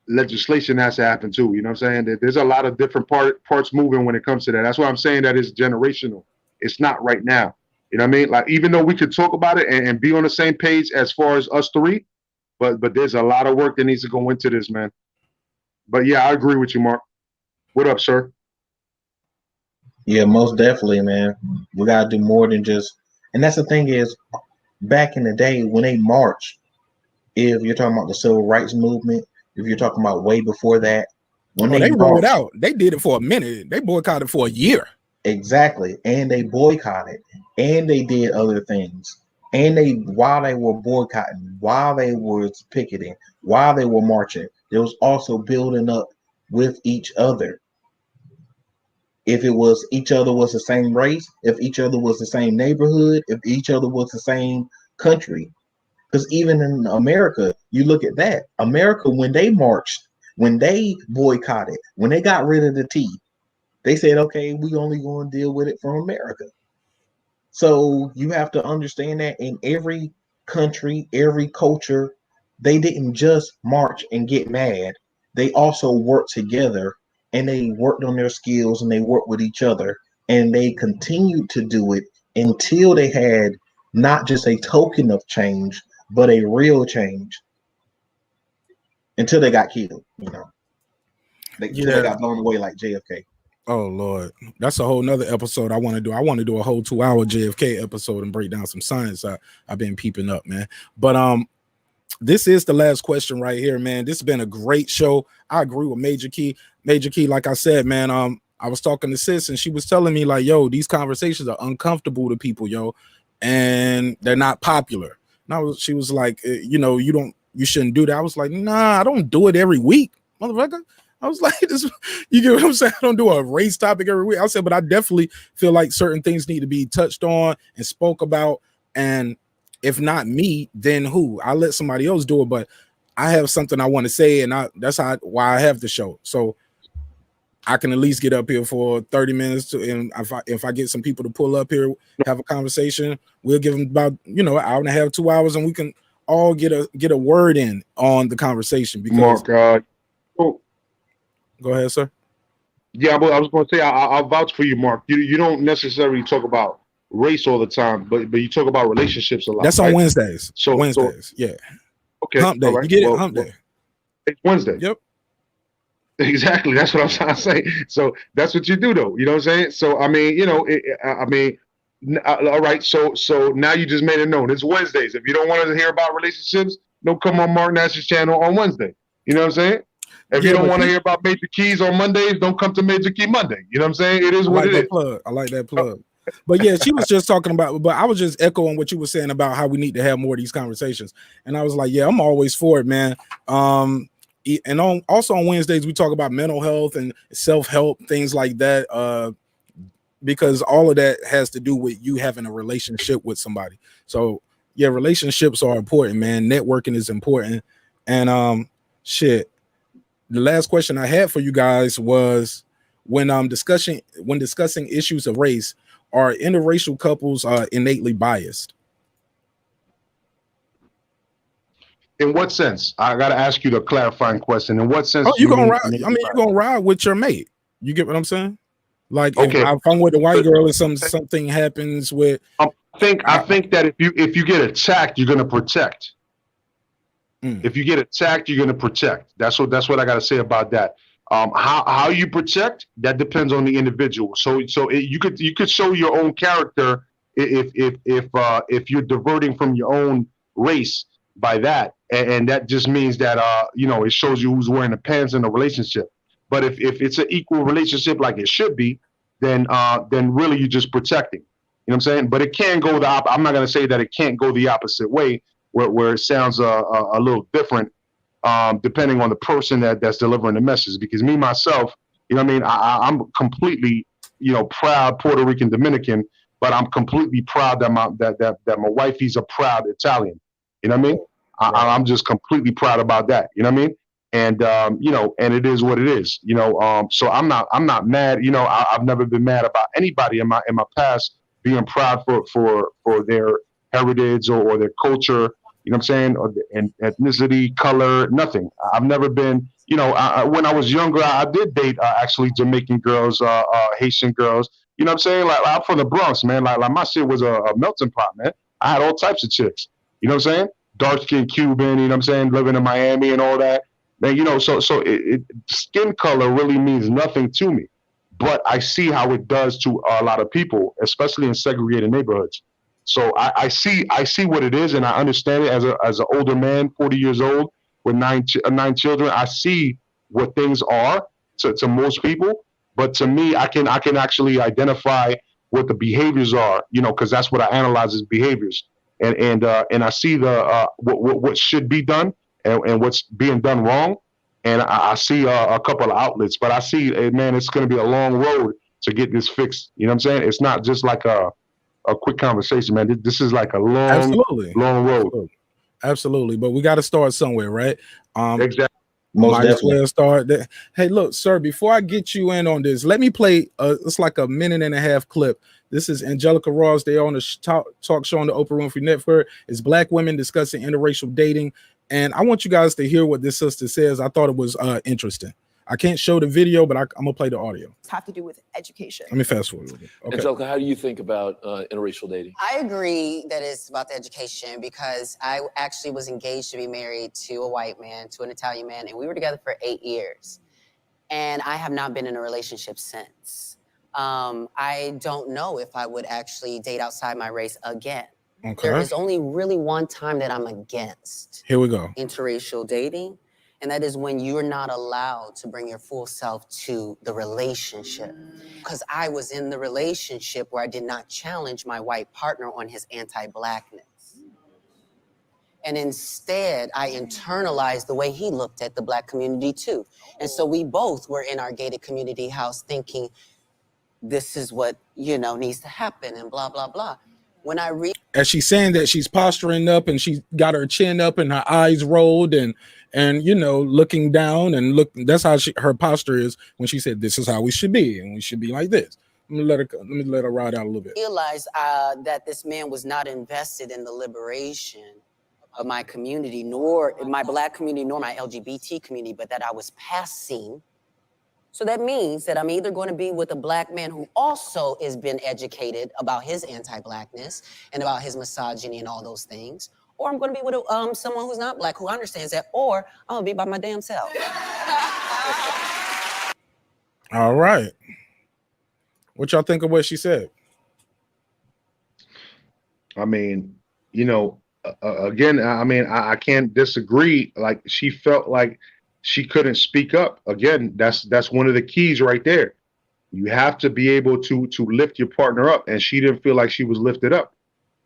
legislation has to happen too. You know what I'm saying? There's a lot of different parts moving when it comes to that. That's why I'm saying that it's generational. It's not right now. You know what I mean? Like, even though we could talk about it and be on the same page as far as us three, but there's a lot of work that needs to go into this, man. But yeah, I agree with you, Mark. What up, sir? Yeah, most definitely, man. We gotta do more than just. And that's the thing is, back in the day when they marched, if you're talking about the civil rights movement, if you're talking about way before that, when they marched, rolled out, they did it for a minute. They boycotted for a year. Exactly, and they boycotted, and they did other things, and while they were boycotting, while they were picketing, while they were marching, there was also building up with each other. If it was each other was the same race, if each other was the same neighborhood, if each other was the same country. Because even in America, you look at that. America, when they marched, when they boycotted, when they got rid of the T, they said, okay, we only going to deal with it from America. So you have to understand that in every country, every culture, they didn't just march and get mad. They also worked together, and they worked on their skills, and they worked with each other, and they continued to do it until they had not just a token of change, but a real change, until they got killed, until they got blown away like JFK. Oh Lord, that's a whole nother episode I want to do. I want to do a whole 2-hour JFK episode and break down some science I've been peeping up, man. But this is the last question right here, man. This has been a great show. I agree with Major Key. Major Key, like I said, man, I was talking to Sis and she was telling me like, yo, these conversations are uncomfortable to people, yo, and they're not popular. And she was like, you shouldn't do that. I was like, nah, I don't do it every week, motherfucker. I was like, you get what I'm saying? I don't do a race topic every week. I said, but I definitely feel like certain things need to be touched on and spoke about. And if not me, then who? I'll let somebody else do it. But I have something I want to say, and that's why I have the show. So I can at least get up here for 30 minutes. And if I get some people to pull up here, have a conversation, we'll give them about an hour and a half, 2 hours, and we can all get a word in on the conversation. Because Mark, go ahead, sir. Yeah, I was going to say I'll vouch for you, Mark. You don't necessarily talk about race all the time, but you talk about relationships a lot. That's on Wednesdays. So Wednesdays, yeah. Okay, hump day. Right. You get it? Hump day. It's Wednesday. Yep. Exactly. That's what I'm trying to say. So that's what you do, though. You know what I'm saying? So I mean, all right. So now you just made it known. It's Wednesdays. If you don't want to hear about relationships, don't come on Marq Nash's channel on Wednesday. You know what I'm saying? If you don't want to hear about Major Keys on Mondays, don't come to Major Key Monday. You know what I'm saying? It is what it is. I like that plug. But yeah, she was just talking about, but I was just echoing what you were saying about how we need to have more of these conversations. And I was like, yeah, I'm always for it, man. And also on Wednesdays, we talk about mental health and self-help, things like that. Because all of that has to do with you having a relationship with somebody. So yeah, relationships are important, man. Networking is important. And the last question I had for you guys was when discussing issues of race, are interracial couples innately biased? In what sense? I got to ask you the clarifying question. In what sense? You're gonna ride. I mean, you're gonna ride with your mate. You get what I'm saying? Like, okay, if I'm with a white girl and something happens with, I think that if you get attacked, you're gonna protect. If you get attacked, you're gonna protect. That's what I got to say about that. How you protect, that depends on the individual. So you could show your own character if you're diverting from your own race by that, and that just means that it shows you who's wearing the pants in the relationship. But if it's an equal relationship like it should be, then really you're just protecting. You know what I'm saying? But it can go I'm not gonna say that it can't go the opposite way, where it sounds a little different, depending on the person that's delivering the message. Because me myself, you know what I mean, I'm completely, proud Puerto Rican Dominican, but I'm completely proud that my wifey's a proud Italian. You know what I mean? I'm just completely proud about that. You know what I mean? And and it is what it is. So I'm not mad. I've never been mad about anybody in my past being proud for their heritage or their culture. You know what I'm saying? Or and ethnicity, color, nothing. I've never been. When I was younger, I did date actually Jamaican girls, Haitian girls. You know what I'm saying? Like, I'm from the Bronx, man. Like my shit was a melting pot, man. I had all types of chicks. You know what I'm saying? Dark skinned Cuban. You know what I'm saying? Living in Miami and all that. Man, so skin color really means nothing to me, but I see how it does to a lot of people, especially in segregated neighborhoods. So I see what it is, and I understand it as an older man, 40 years old with nine children. I see what things are to most people, but to me, I can actually identify what the behaviors are, because that's what I analyze as behaviors, and I see the what should be done and what's being done wrong, and I see a couple of outlets, but I see, man, it's going to be a long road to get this fixed. You know what I'm saying? It's not just like a quick conversation, man. This is like a long road. Absolutely. But we got to start somewhere, right? Exactly. Might as well start there. Hey, look, sir, before I get you in on this, let me play it's like a 1.5-minute clip. This is Angelica Ross. They're on the talk show on the Oprah Winfrey Network. It's Black women discussing interracial dating. And I want you guys to hear what this sister says. I thought it was interesting. I can't show the video, but I'm going to play the audio. Have to do with education. Let me fast forward a little bit. Okay. Angelica, how do you think about interracial dating? I agree that it's about the education, because I actually was engaged to be married to a white man, to an Italian man, and we were together for 8 years. And I have not been in a relationship since. I don't know if I would actually date outside my race again. Okay. There is only really one time that I'm against. Here we go. Interracial dating. And that is when you're not allowed to bring your full self to the relationship. Because I was in the relationship where I did not challenge my white partner on his anti-Blackness. And instead, I internalized the way he looked at the Black community too. And so we both were in our gated community house thinking, this is what, needs to happen and blah, blah, blah. When I as she's saying that, she's posturing up and she got her chin up and her eyes rolled and looking down and that's how her posture is when she said this is how we should be and we should be like this. Let me let her ride out a little bit. Realized that this man was not invested in the liberation of my community, nor my Black community, nor my LGBT community, but that I was passing. So that means that I'm either going to be with a Black man who also has been educated about his anti-Blackness and about his misogyny and all those things, or I'm going to be with someone who's not Black, who understands that, or I'm going to be by my damn self. All right. What y'all think of what she said? I mean, again, I can't disagree. Like, she felt like she couldn't speak up. Again, that's one of the keys right there. You have to be able to lift your partner up, and she didn't feel like she was lifted up,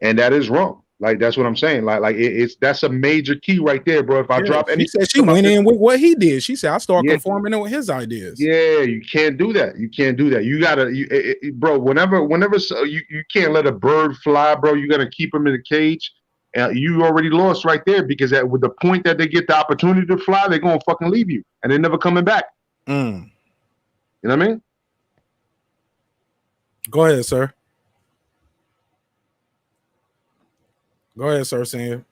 and that is wrong. Like, that's what I'm saying. Like that's a major key right there, bro. If I drop any, she said she went in with what he did. She said I start conforming with his ideas. Yeah, you can't do that. You can't do that. You gotta, bro. Whenever you can't let a bird fly, bro. You gotta keep him in a cage. You already lost right there, because with the point that they get the opportunity to fly, they're gonna fucking leave you and they're never coming back. You know what I mean? Go ahead, sir. Go ahead, sir, senior.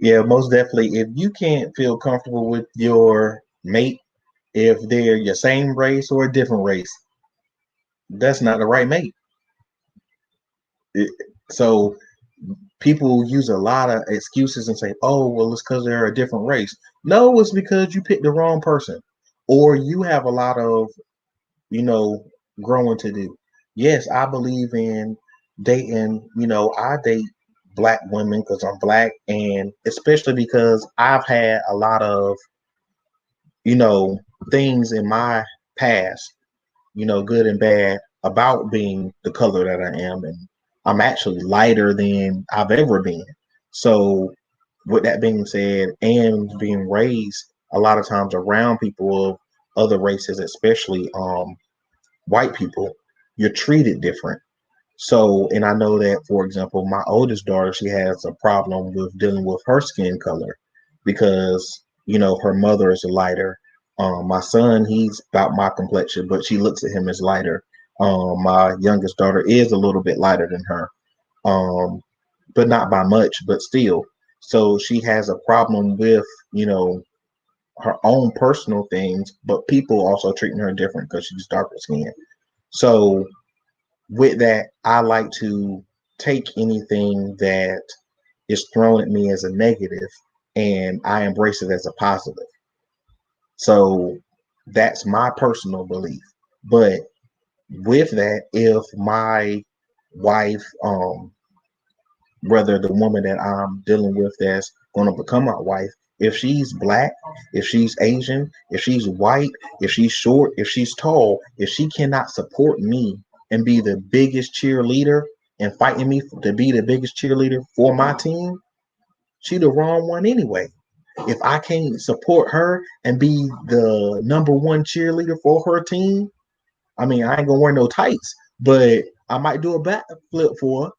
Yeah, most definitely. If you can't feel comfortable with your mate, if they're your same race or a different race, that's not the right mate. So people use a lot of excuses and say, oh, well, it's because they're a different race. No, it's because you picked the wrong person. or you have a lot of, growing to do. Yes, I believe in dating. I date black women because I'm black, and especially because I've had a lot of, you know, things in my past, good and bad, about being the color that I am. And I'm actually lighter than I've ever been. So, with that being said, and being raised a lot of times around people of other races, especially white people, you're treated different. So, and I know that, for example, my oldest daughter, she has a problem with dealing with her skin color because, her mother is lighter. My son, he's about my complexion, but she looks at him as lighter. My youngest daughter is a little bit lighter than her, um, but not by much, but still. So she has a problem with, her own personal things, but people also treating her different because she's darker skinned. So with that, I like to take anything that is thrown at me as a negative and I embrace it as a positive. So that's my personal belief. But with that, if my wife, whether the woman that I'm dealing with that's going to become my wife, if she's black, if she's Asian, if she's white, if she's short, if she's tall, if she cannot support me and be the biggest cheerleader and fighting me to be the biggest cheerleader for my team, she the wrong one anyway. If I can't support her and be the number one cheerleader for her team, I mean, I ain't gonna wear no tights, but I might do a backflip for her.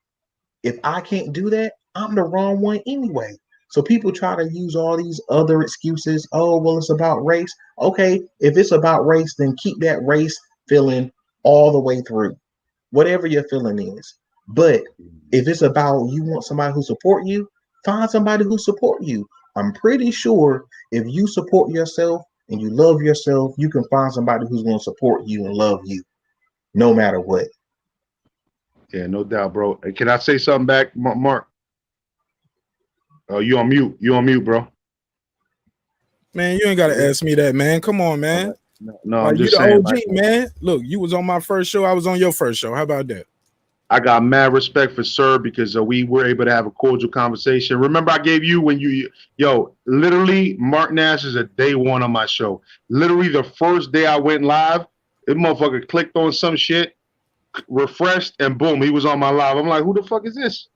If I can't do that, I'm the wrong one anyway. So people try to use all these other excuses. Oh, well, it's about race. Okay, if it's about race, then keep that race feeling all the way through, whatever your feeling is. But if it's about you want somebody who support you, find somebody who support you. I'm pretty sure if you support yourself and you love yourself, you can find somebody who's going to support you and love you no matter what. Yeah, no doubt, bro. Hey, can I say something back, Mark? Oh, you on mute. You on mute, bro. Man, you ain't got to ask me that, man. Come on, man. No, like, I'm just you the saying. OG, Like, man. Look, you was on my first show. I was on your first show. How about that? I got mad respect for Sir because we were able to have a cordial conversation. Remember, I gave you literally, Marq Nash is a day one on my show. Literally, the first day I went live, this motherfucker clicked on some shit, refreshed, and boom, he was on my live. I'm like, who the fuck is this?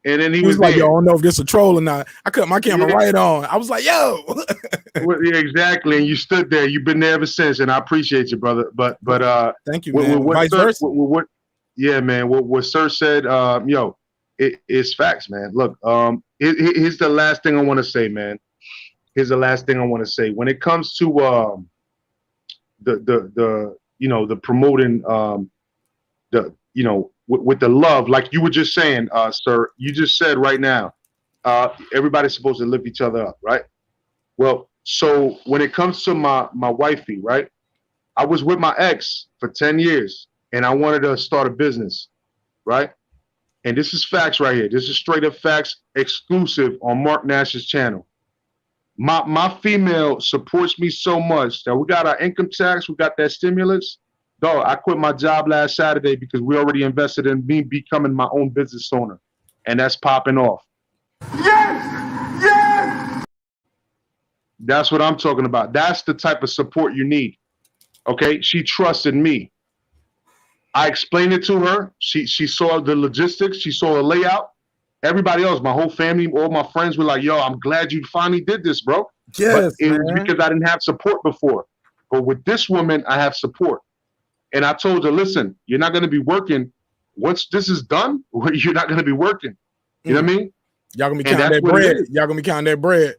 And then he was like, there. yo, I don't know if this is a troll or not. I cut my camera right on. I was like, yo. Well, yeah, exactly. And you stood there. You've been there ever since, and I appreciate you, brother. But thank you, man. Vice versa. Yeah, man. What Sir said, it's facts, man. Look, here's the last thing I want to say, man. Here's the last thing I want to say. When it comes to the promoting with the love, like you were just saying, Sir, you just said right now, everybody's supposed to lift each other up, right? Well, so when it comes to my wifey, right? I was with my ex for 10 years and I wanted to start a business, right? And this is facts right here. This is straight up facts, exclusive on Marq Nash's channel. My female supports me so much that we got our income tax, we got that stimulus. Dog, I quit my job last Saturday because we already invested in me becoming my own business owner. And that's popping off. Yes! Yes! That's what I'm talking about. That's the type of support you need. Okay, she trusted me. I explained it to her. She saw the logistics. She saw the layout. Everybody else, my whole family, all my friends were like, yo, I'm glad you finally did this, bro. Yes, but it was because I didn't have support before. But with this woman, I have support. And I told her, listen, you're not going to be working. Once this is done, you're not going to be working. You know what I mean? Y'all going to be counting that bread. Y'all going to be counting that bread.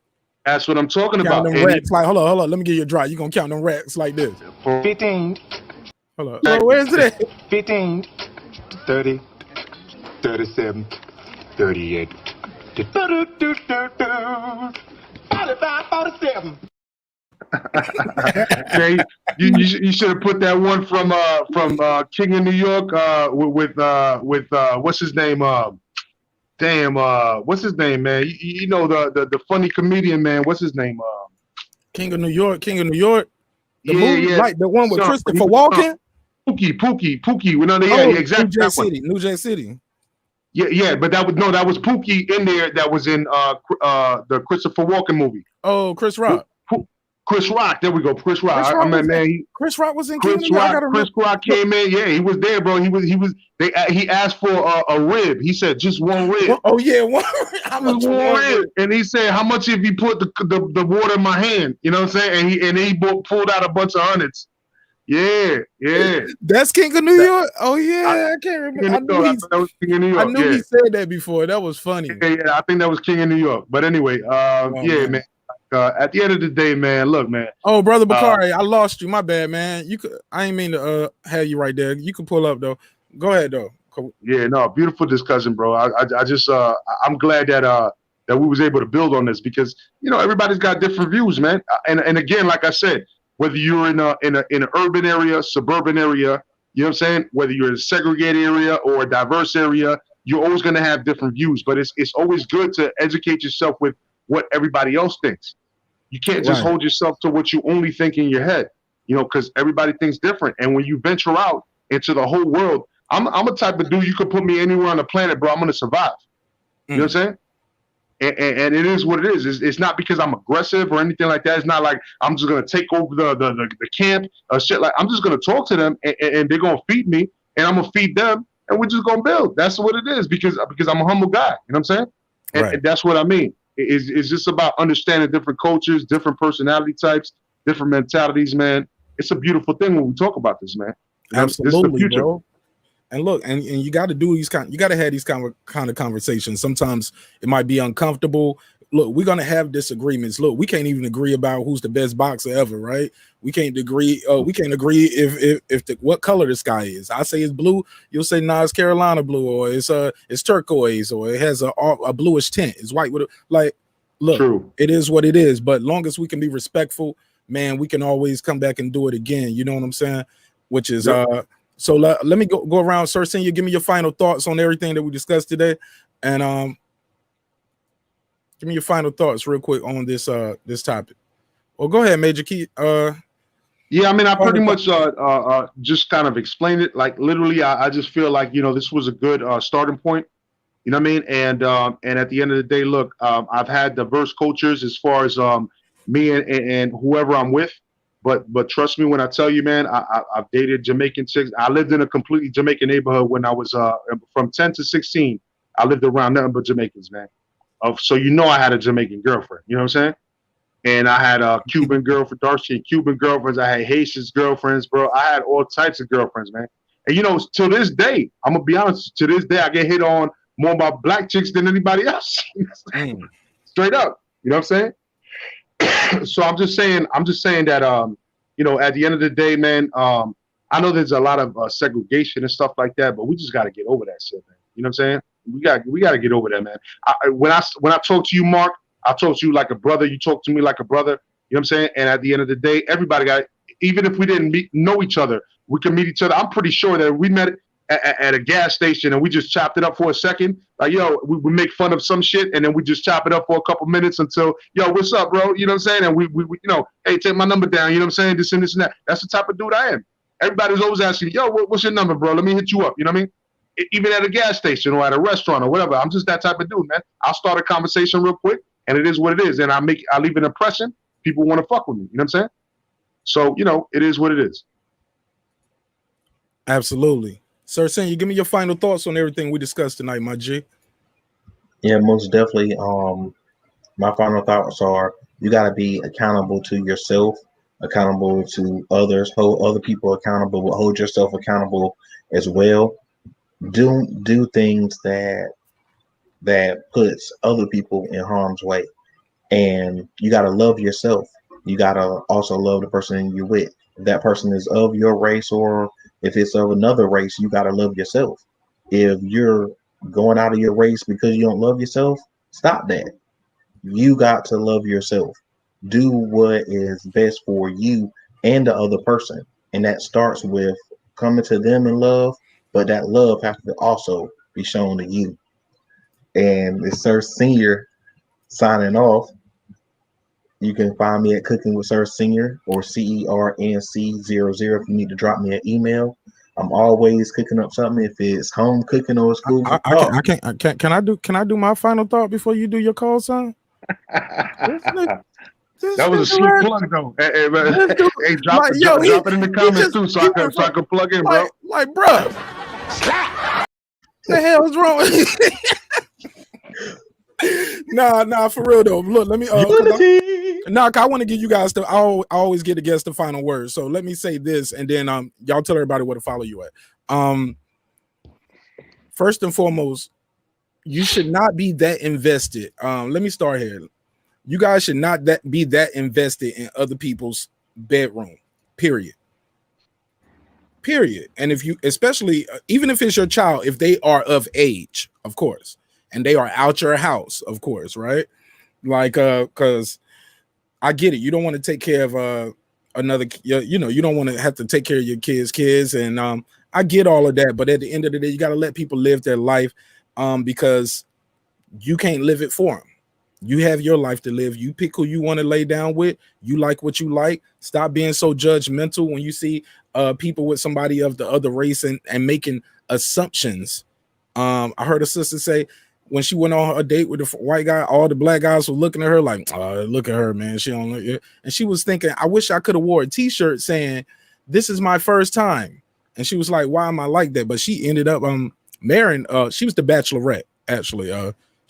That's what I'm talking about. Them racks. Like, hold on. Let me give you a dry. You're going to count them racks like this. 15. Hold on. Well, where is it at? 15, 30, 37, 38, 45, 47. Okay, you should have put that one from King of New York with what's his name? What's his name, man? You know the funny comedian, man. What's his name? King of New York. The movie, like the one with Christopher Walken. Pookie. No, Oh, exactly. New Jack City. Yeah, but that was Pookie in there. That was in the Christopher Walken movie. Oh, Chris Rock. Chris Rock. There we go. Chris Rock. Chris Rock was in Chris Rock came in. Yeah, he was there, bro. He asked for a rib. He said just one rib. Oh yeah, one rib. And he said, "How much if you put the water in my hand?" You know what I'm saying? And he pulled out a bunch of hundreds. Yeah. That's King of New York. Oh yeah, I can't remember. I knew he said that before. That was funny. Yeah, I think that was King of New York. But anyway, man. At the end of the day, man, look, man. Oh, brother Bakari, I lost you. My bad, man. I ain't mean to have you right there. You can pull up though. Go ahead though. Cool. Yeah, no, beautiful discussion, bro. I just I'm glad that we was able to build on this because everybody's got different views, man. And again, like I said, whether you're in an urban area, suburban area, you know what I'm saying? Whether you're in a segregated area or a diverse area, you're always going to have different views. But it's always good to educate yourself with what everybody else thinks. You can't just hold yourself to what you only think in your head, because everybody thinks different. And when you venture out into the whole world, I'm a type of dude, you could put me anywhere on the planet, bro, I'm going to survive. You know what I'm saying? And it is what it is. It's not because I'm aggressive or anything like that. It's not like I'm just gonna take over the camp or shit. Like I'm just gonna talk to them and they're gonna feed me and I'm gonna feed them and we're just gonna build. That's what it is because I'm a humble guy. You know what I'm saying? And that's what I mean. It's just about understanding different cultures, different personality types, different mentalities, man. It's a beautiful thing when we talk about this, man. Absolutely, bro. And look, and you got to do these you got to have these kind of conversations. Sometimes it might be uncomfortable. Look, we're gonna have disagreements. Look, we can't even agree about who's the best boxer ever, right? We can't agree. We can't agree if what color the sky is. I say it's blue, you'll say nah, it's Carolina blue, or it's turquoise, or it has a bluish tint. It's white with look. True. It is what it is. But long as we can be respectful, man, we can always come back and do it again. You know what I'm saying? Which is So let me go around, Sir Senior. Give me your final thoughts on everything that we discussed today, and give me your final thoughts real quick on this topic. Well, go ahead, Major Key. Yeah, I mean, I pretty much just kind of explained it. Like literally, I just feel like this was a good starting point. You know what I mean? And at the end of the day, look, I've had diverse cultures as far as me and whoever I'm with. But trust me when I tell you, man, I've dated Jamaican chicks. I lived in a completely Jamaican neighborhood when I was from 10 to 16. I lived around nothing but Jamaicans, man. So I had a Jamaican girlfriend. You know what I'm saying? And I had a Cuban girlfriend, dark-skinned Cuban girlfriends. I had Haitian girlfriends, bro. I had all types of girlfriends, man. And till this day, I'm gonna be honest. To this day, I get hit on more by black chicks than anybody else. Straight up. You know what I'm saying? So I'm just saying that at the end of the day, man, I know there's a lot of segregation and stuff like that, but we just got to get over that shit, man. You know what I'm saying? We got to get over that, man. When I talk to you, Mark, I talk to you like a brother. You talk to me like a brother. You know what I'm saying? And at the end of the day, everybody even if we didn't know each other, we can meet each other. I'm pretty sure that we met at a gas station and we just chopped it up for a second. Like, we make fun of some shit and then we just chop it up for a couple minutes until, what's up, bro? You know what I'm saying? And we hey, take my number down. You know what I'm saying? This and this and that. That's the type of dude I am. Everybody's always asking, what's your number, bro? Let me hit you up. You know what I mean? Even at a gas station or at a restaurant or whatever. I'm just that type of dude, man. I'll start a conversation real quick and it is what it is. And I leave an impression. People want to fuck with me. You know what I'm saying? So, it is what it is. Absolutely. Sir Senior, give me your final thoughts on everything we discussed tonight, my G. Yeah, most definitely. My final thoughts are you got to be accountable to yourself, accountable to others, hold other people accountable, but hold yourself accountable as well. Do things that puts other people in harm's way, and you got to love yourself. You got to also love the person you're with. If that person is of your race or if it's of another race, you got to love yourself. If you're going out of your race because you don't love yourself, stop that. You got to love yourself. Do what is best for you and the other person. And that starts with coming to them in love, but that love has to also be shown to you. And it's Sir Senior signing off. You can find me at Cooking with Sir Senior or CERNC00 if you need to drop me an email. I'm always cooking up something. If it's home cooking or it's food for thought. Can I do my final thought before you do your call, son? That was a slick plug though. Hey, drop it in the comments too, so I can plug in, bro. Like, bro, the hell is wrong with you? Nah, for real though. Look, let me. I want to give you guys I always get the guest the final word. So let me say this, and then y'all tell everybody where to follow you at. First and foremost, you should not be that invested. Let me start here. You guys should not be that invested in other people's bedroom, period. And if you, especially, even if it's your child, if they are of age, of course, and they are out your house, of course, right? Like, because I get it. You don't want to take care of another, you don't want to have to take care of your kids. And I get all of that. But at the end of the day, you got to let people live their life because you can't live it for them. You have your life to live. You pick who you want to lay down with. You like what you like. Stop being so judgmental when you see people with somebody of the other race and making assumptions. I heard a sister say when she went on a date with a white guy, all the black guys were looking at her like, oh, look at her, man. She don't look it. And she was thinking, I wish I could have wore a t-shirt saying, this is my first time. And she was like, why am I like that? But she ended up marrying, she was the bachelorette, actually.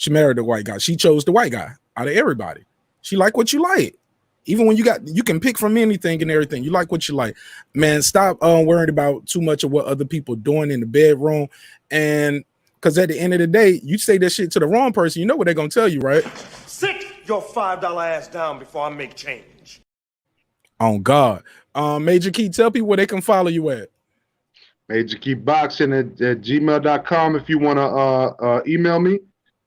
She married the white guy. She chose the white guy out of everybody. She like what you like. Even when you can pick from anything and everything. You like what you like. Man, stop worrying about too much of what other people doing in the bedroom. And because at the end of the day, you say that shit to the wrong person, you know what they're going to tell you, right? Sit your $5 ass down before I make change. On God. Major Key, tell people where they can follow you at. Major Key Boxing at gmail.com if you want to email me.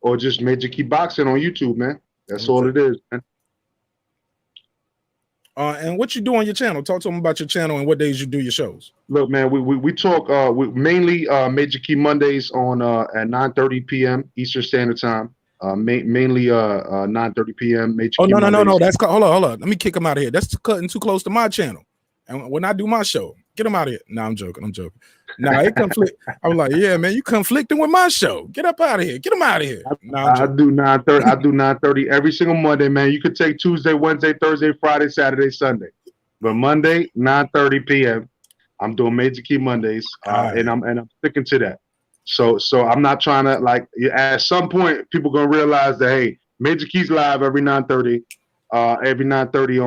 Or just Major Key Boxing on YouTube, man. That's all it is, man. And what you do on your channel? Talk to them about your channel and what days you do your shows. Look, man, we talk mainly Major Key Mondays on at 9:30 p.m. Eastern Standard Time. Mainly 9:30 p.m. Major Key no. Mondays. That's hold on. Let me kick them out of here. That's cutting too close to my channel. And when I do my show, get them out of here. No, I'm joking. Nah, it conflict. I was like, yeah, man, you conflicting with my show. Get up out of here. Get them out of here. I do 9:30. I do 9:30 every single Monday, man. You could take Tuesday, Wednesday, Thursday, Friday, Saturday, Sunday, but Monday 9:30 p.m. I'm doing Major Key Mondays, and I'm sticking to that. So I'm not trying to like. At some point, people gonna realize that hey, Major Key's live every 9:30. Every 9:30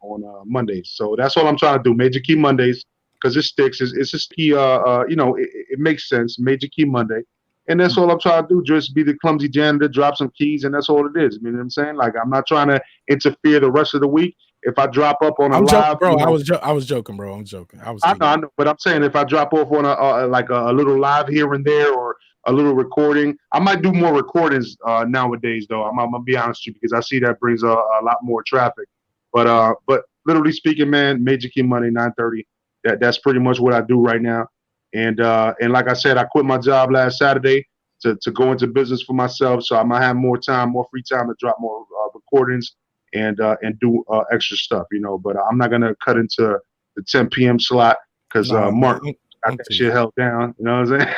on Mondays. So that's all I'm trying to do. Major Key Mondays, because it sticks. It's just key. It makes sense. Major Key Monday, and that's all I'm trying to do. Just be the clumsy janitor, drop some keys, and that's all it is. You know what I'm saying? Like I'm not trying to interfere the rest of the week. If I drop up on a live, bro, I was joking, bro. I'm joking. I know, but I'm saying if I drop off on a little live here and there or a little recording. I might do more recordings nowadays, though. I'm gonna be honest with you because I see that brings a lot more traffic. But literally speaking, man, Major Key Monday 9:30. That's pretty much what I do right now. And like I said, I quit my job last Saturday to go into business for myself. So I'm gonna have more free time to drop more recordings and do extra stuff, But I'm not gonna cut into the 10 p.m. slot because Mark got that shit held down. You know what I'm saying?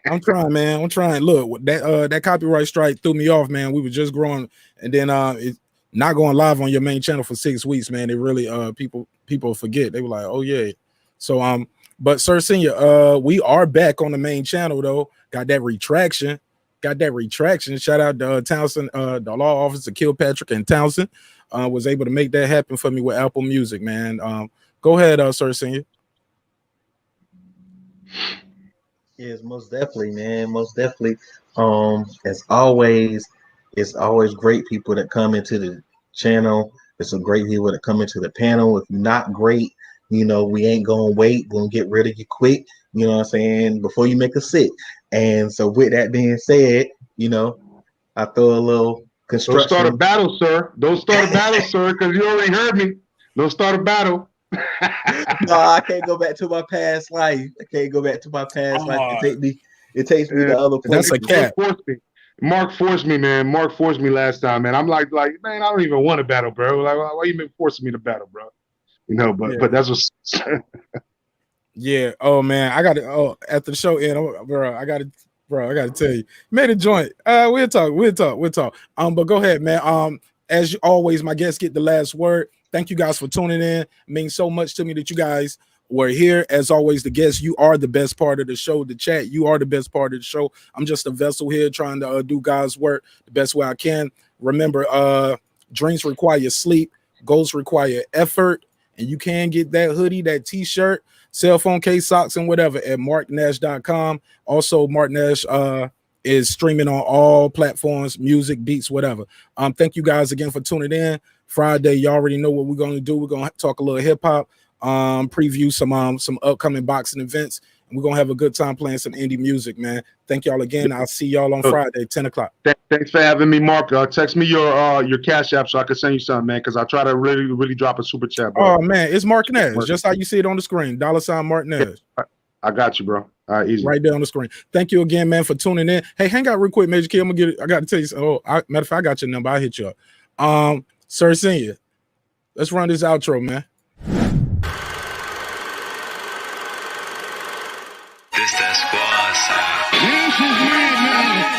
I'm trying, man. I'm trying. Look, that copyright strike threw me off, man. We were just growing, and then it not going live on your main channel for 6 weeks, man. It really people forget. They were like, oh yeah. So but Sir Senior, we are back on the main channel though. Got that retraction. Shout out to Townsend, the law office of Kilpatrick and Townsend. Was able to make that happen for me with Apple Music, man. Go ahead, Sir Senior. Yes, most definitely, man. Most definitely. As always, it's always great people that come into the channel. It's some great people that come into the panel. If you're not great, we ain't gonna wait. We're gonna get rid of you quick. You know what I'm saying? Before you make a sit. And so with that being said, I throw a little construction. Don't start a battle, sir. Don't start a battle, sir, because you already heard me. Don't start a battle. No, I can't go back to my past life. It takes me to other places. That's a cap. Marq forced me, man. Marq forced me last time, man. I'm like, man, I don't even want to battle, bro. Like, why you been forcing me to battle, bro? You know, but that's what's. Yeah. Oh man, I got to. Oh, after the show end, bro, I got to tell you, made a joint. We'll talk. But go ahead, man. As always, my guests get the last word. Thank you guys for tuning in. It means so much to me that you guys were here. As always, the guests, you are the best part of the show. The chat, you are the best part of the show. I'm just a vessel here trying to do God's work the best way I can. Remember, dreams require sleep, goals require effort, and you can get that hoodie, that t-shirt, cell phone case, socks, and whatever at marknash.com. Also, Marq Nash is streaming on all platforms, music, beats, whatever. Thank you guys again for tuning in. Friday, you already know what we're going to do. We're going to talk a little hip-hop, preview some upcoming boxing events, and we're going to have a good time playing some indie music, man. Thank y'all again. I'll see y'all on Friday, 10 o'clock. Thanks for having me, Mark. Text me your Cash App so I can send you something, man, because I try to really drop a super chat, bro. Oh, man, it's Marq Nash, just how you see it on the screen. $ Marq Nash. I got you, bro. All right, easy. Right there on the screen. Thank you again, man, for tuning in. Hey, hang out real quick, Major Kid. I'm gonna get it. I got to tell you. Matter of fact, I got your number. I'll hit you up. Sir Senior, let's run this outro, man. This that squad sound. This is madness.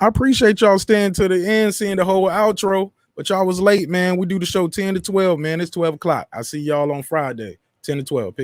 I appreciate y'all staying to the end, seeing the whole outro, but y'all was late, man. We do the show 10 to 12, man. It's 12 o'clock. I see y'all on Friday, 10 to 12. Peace.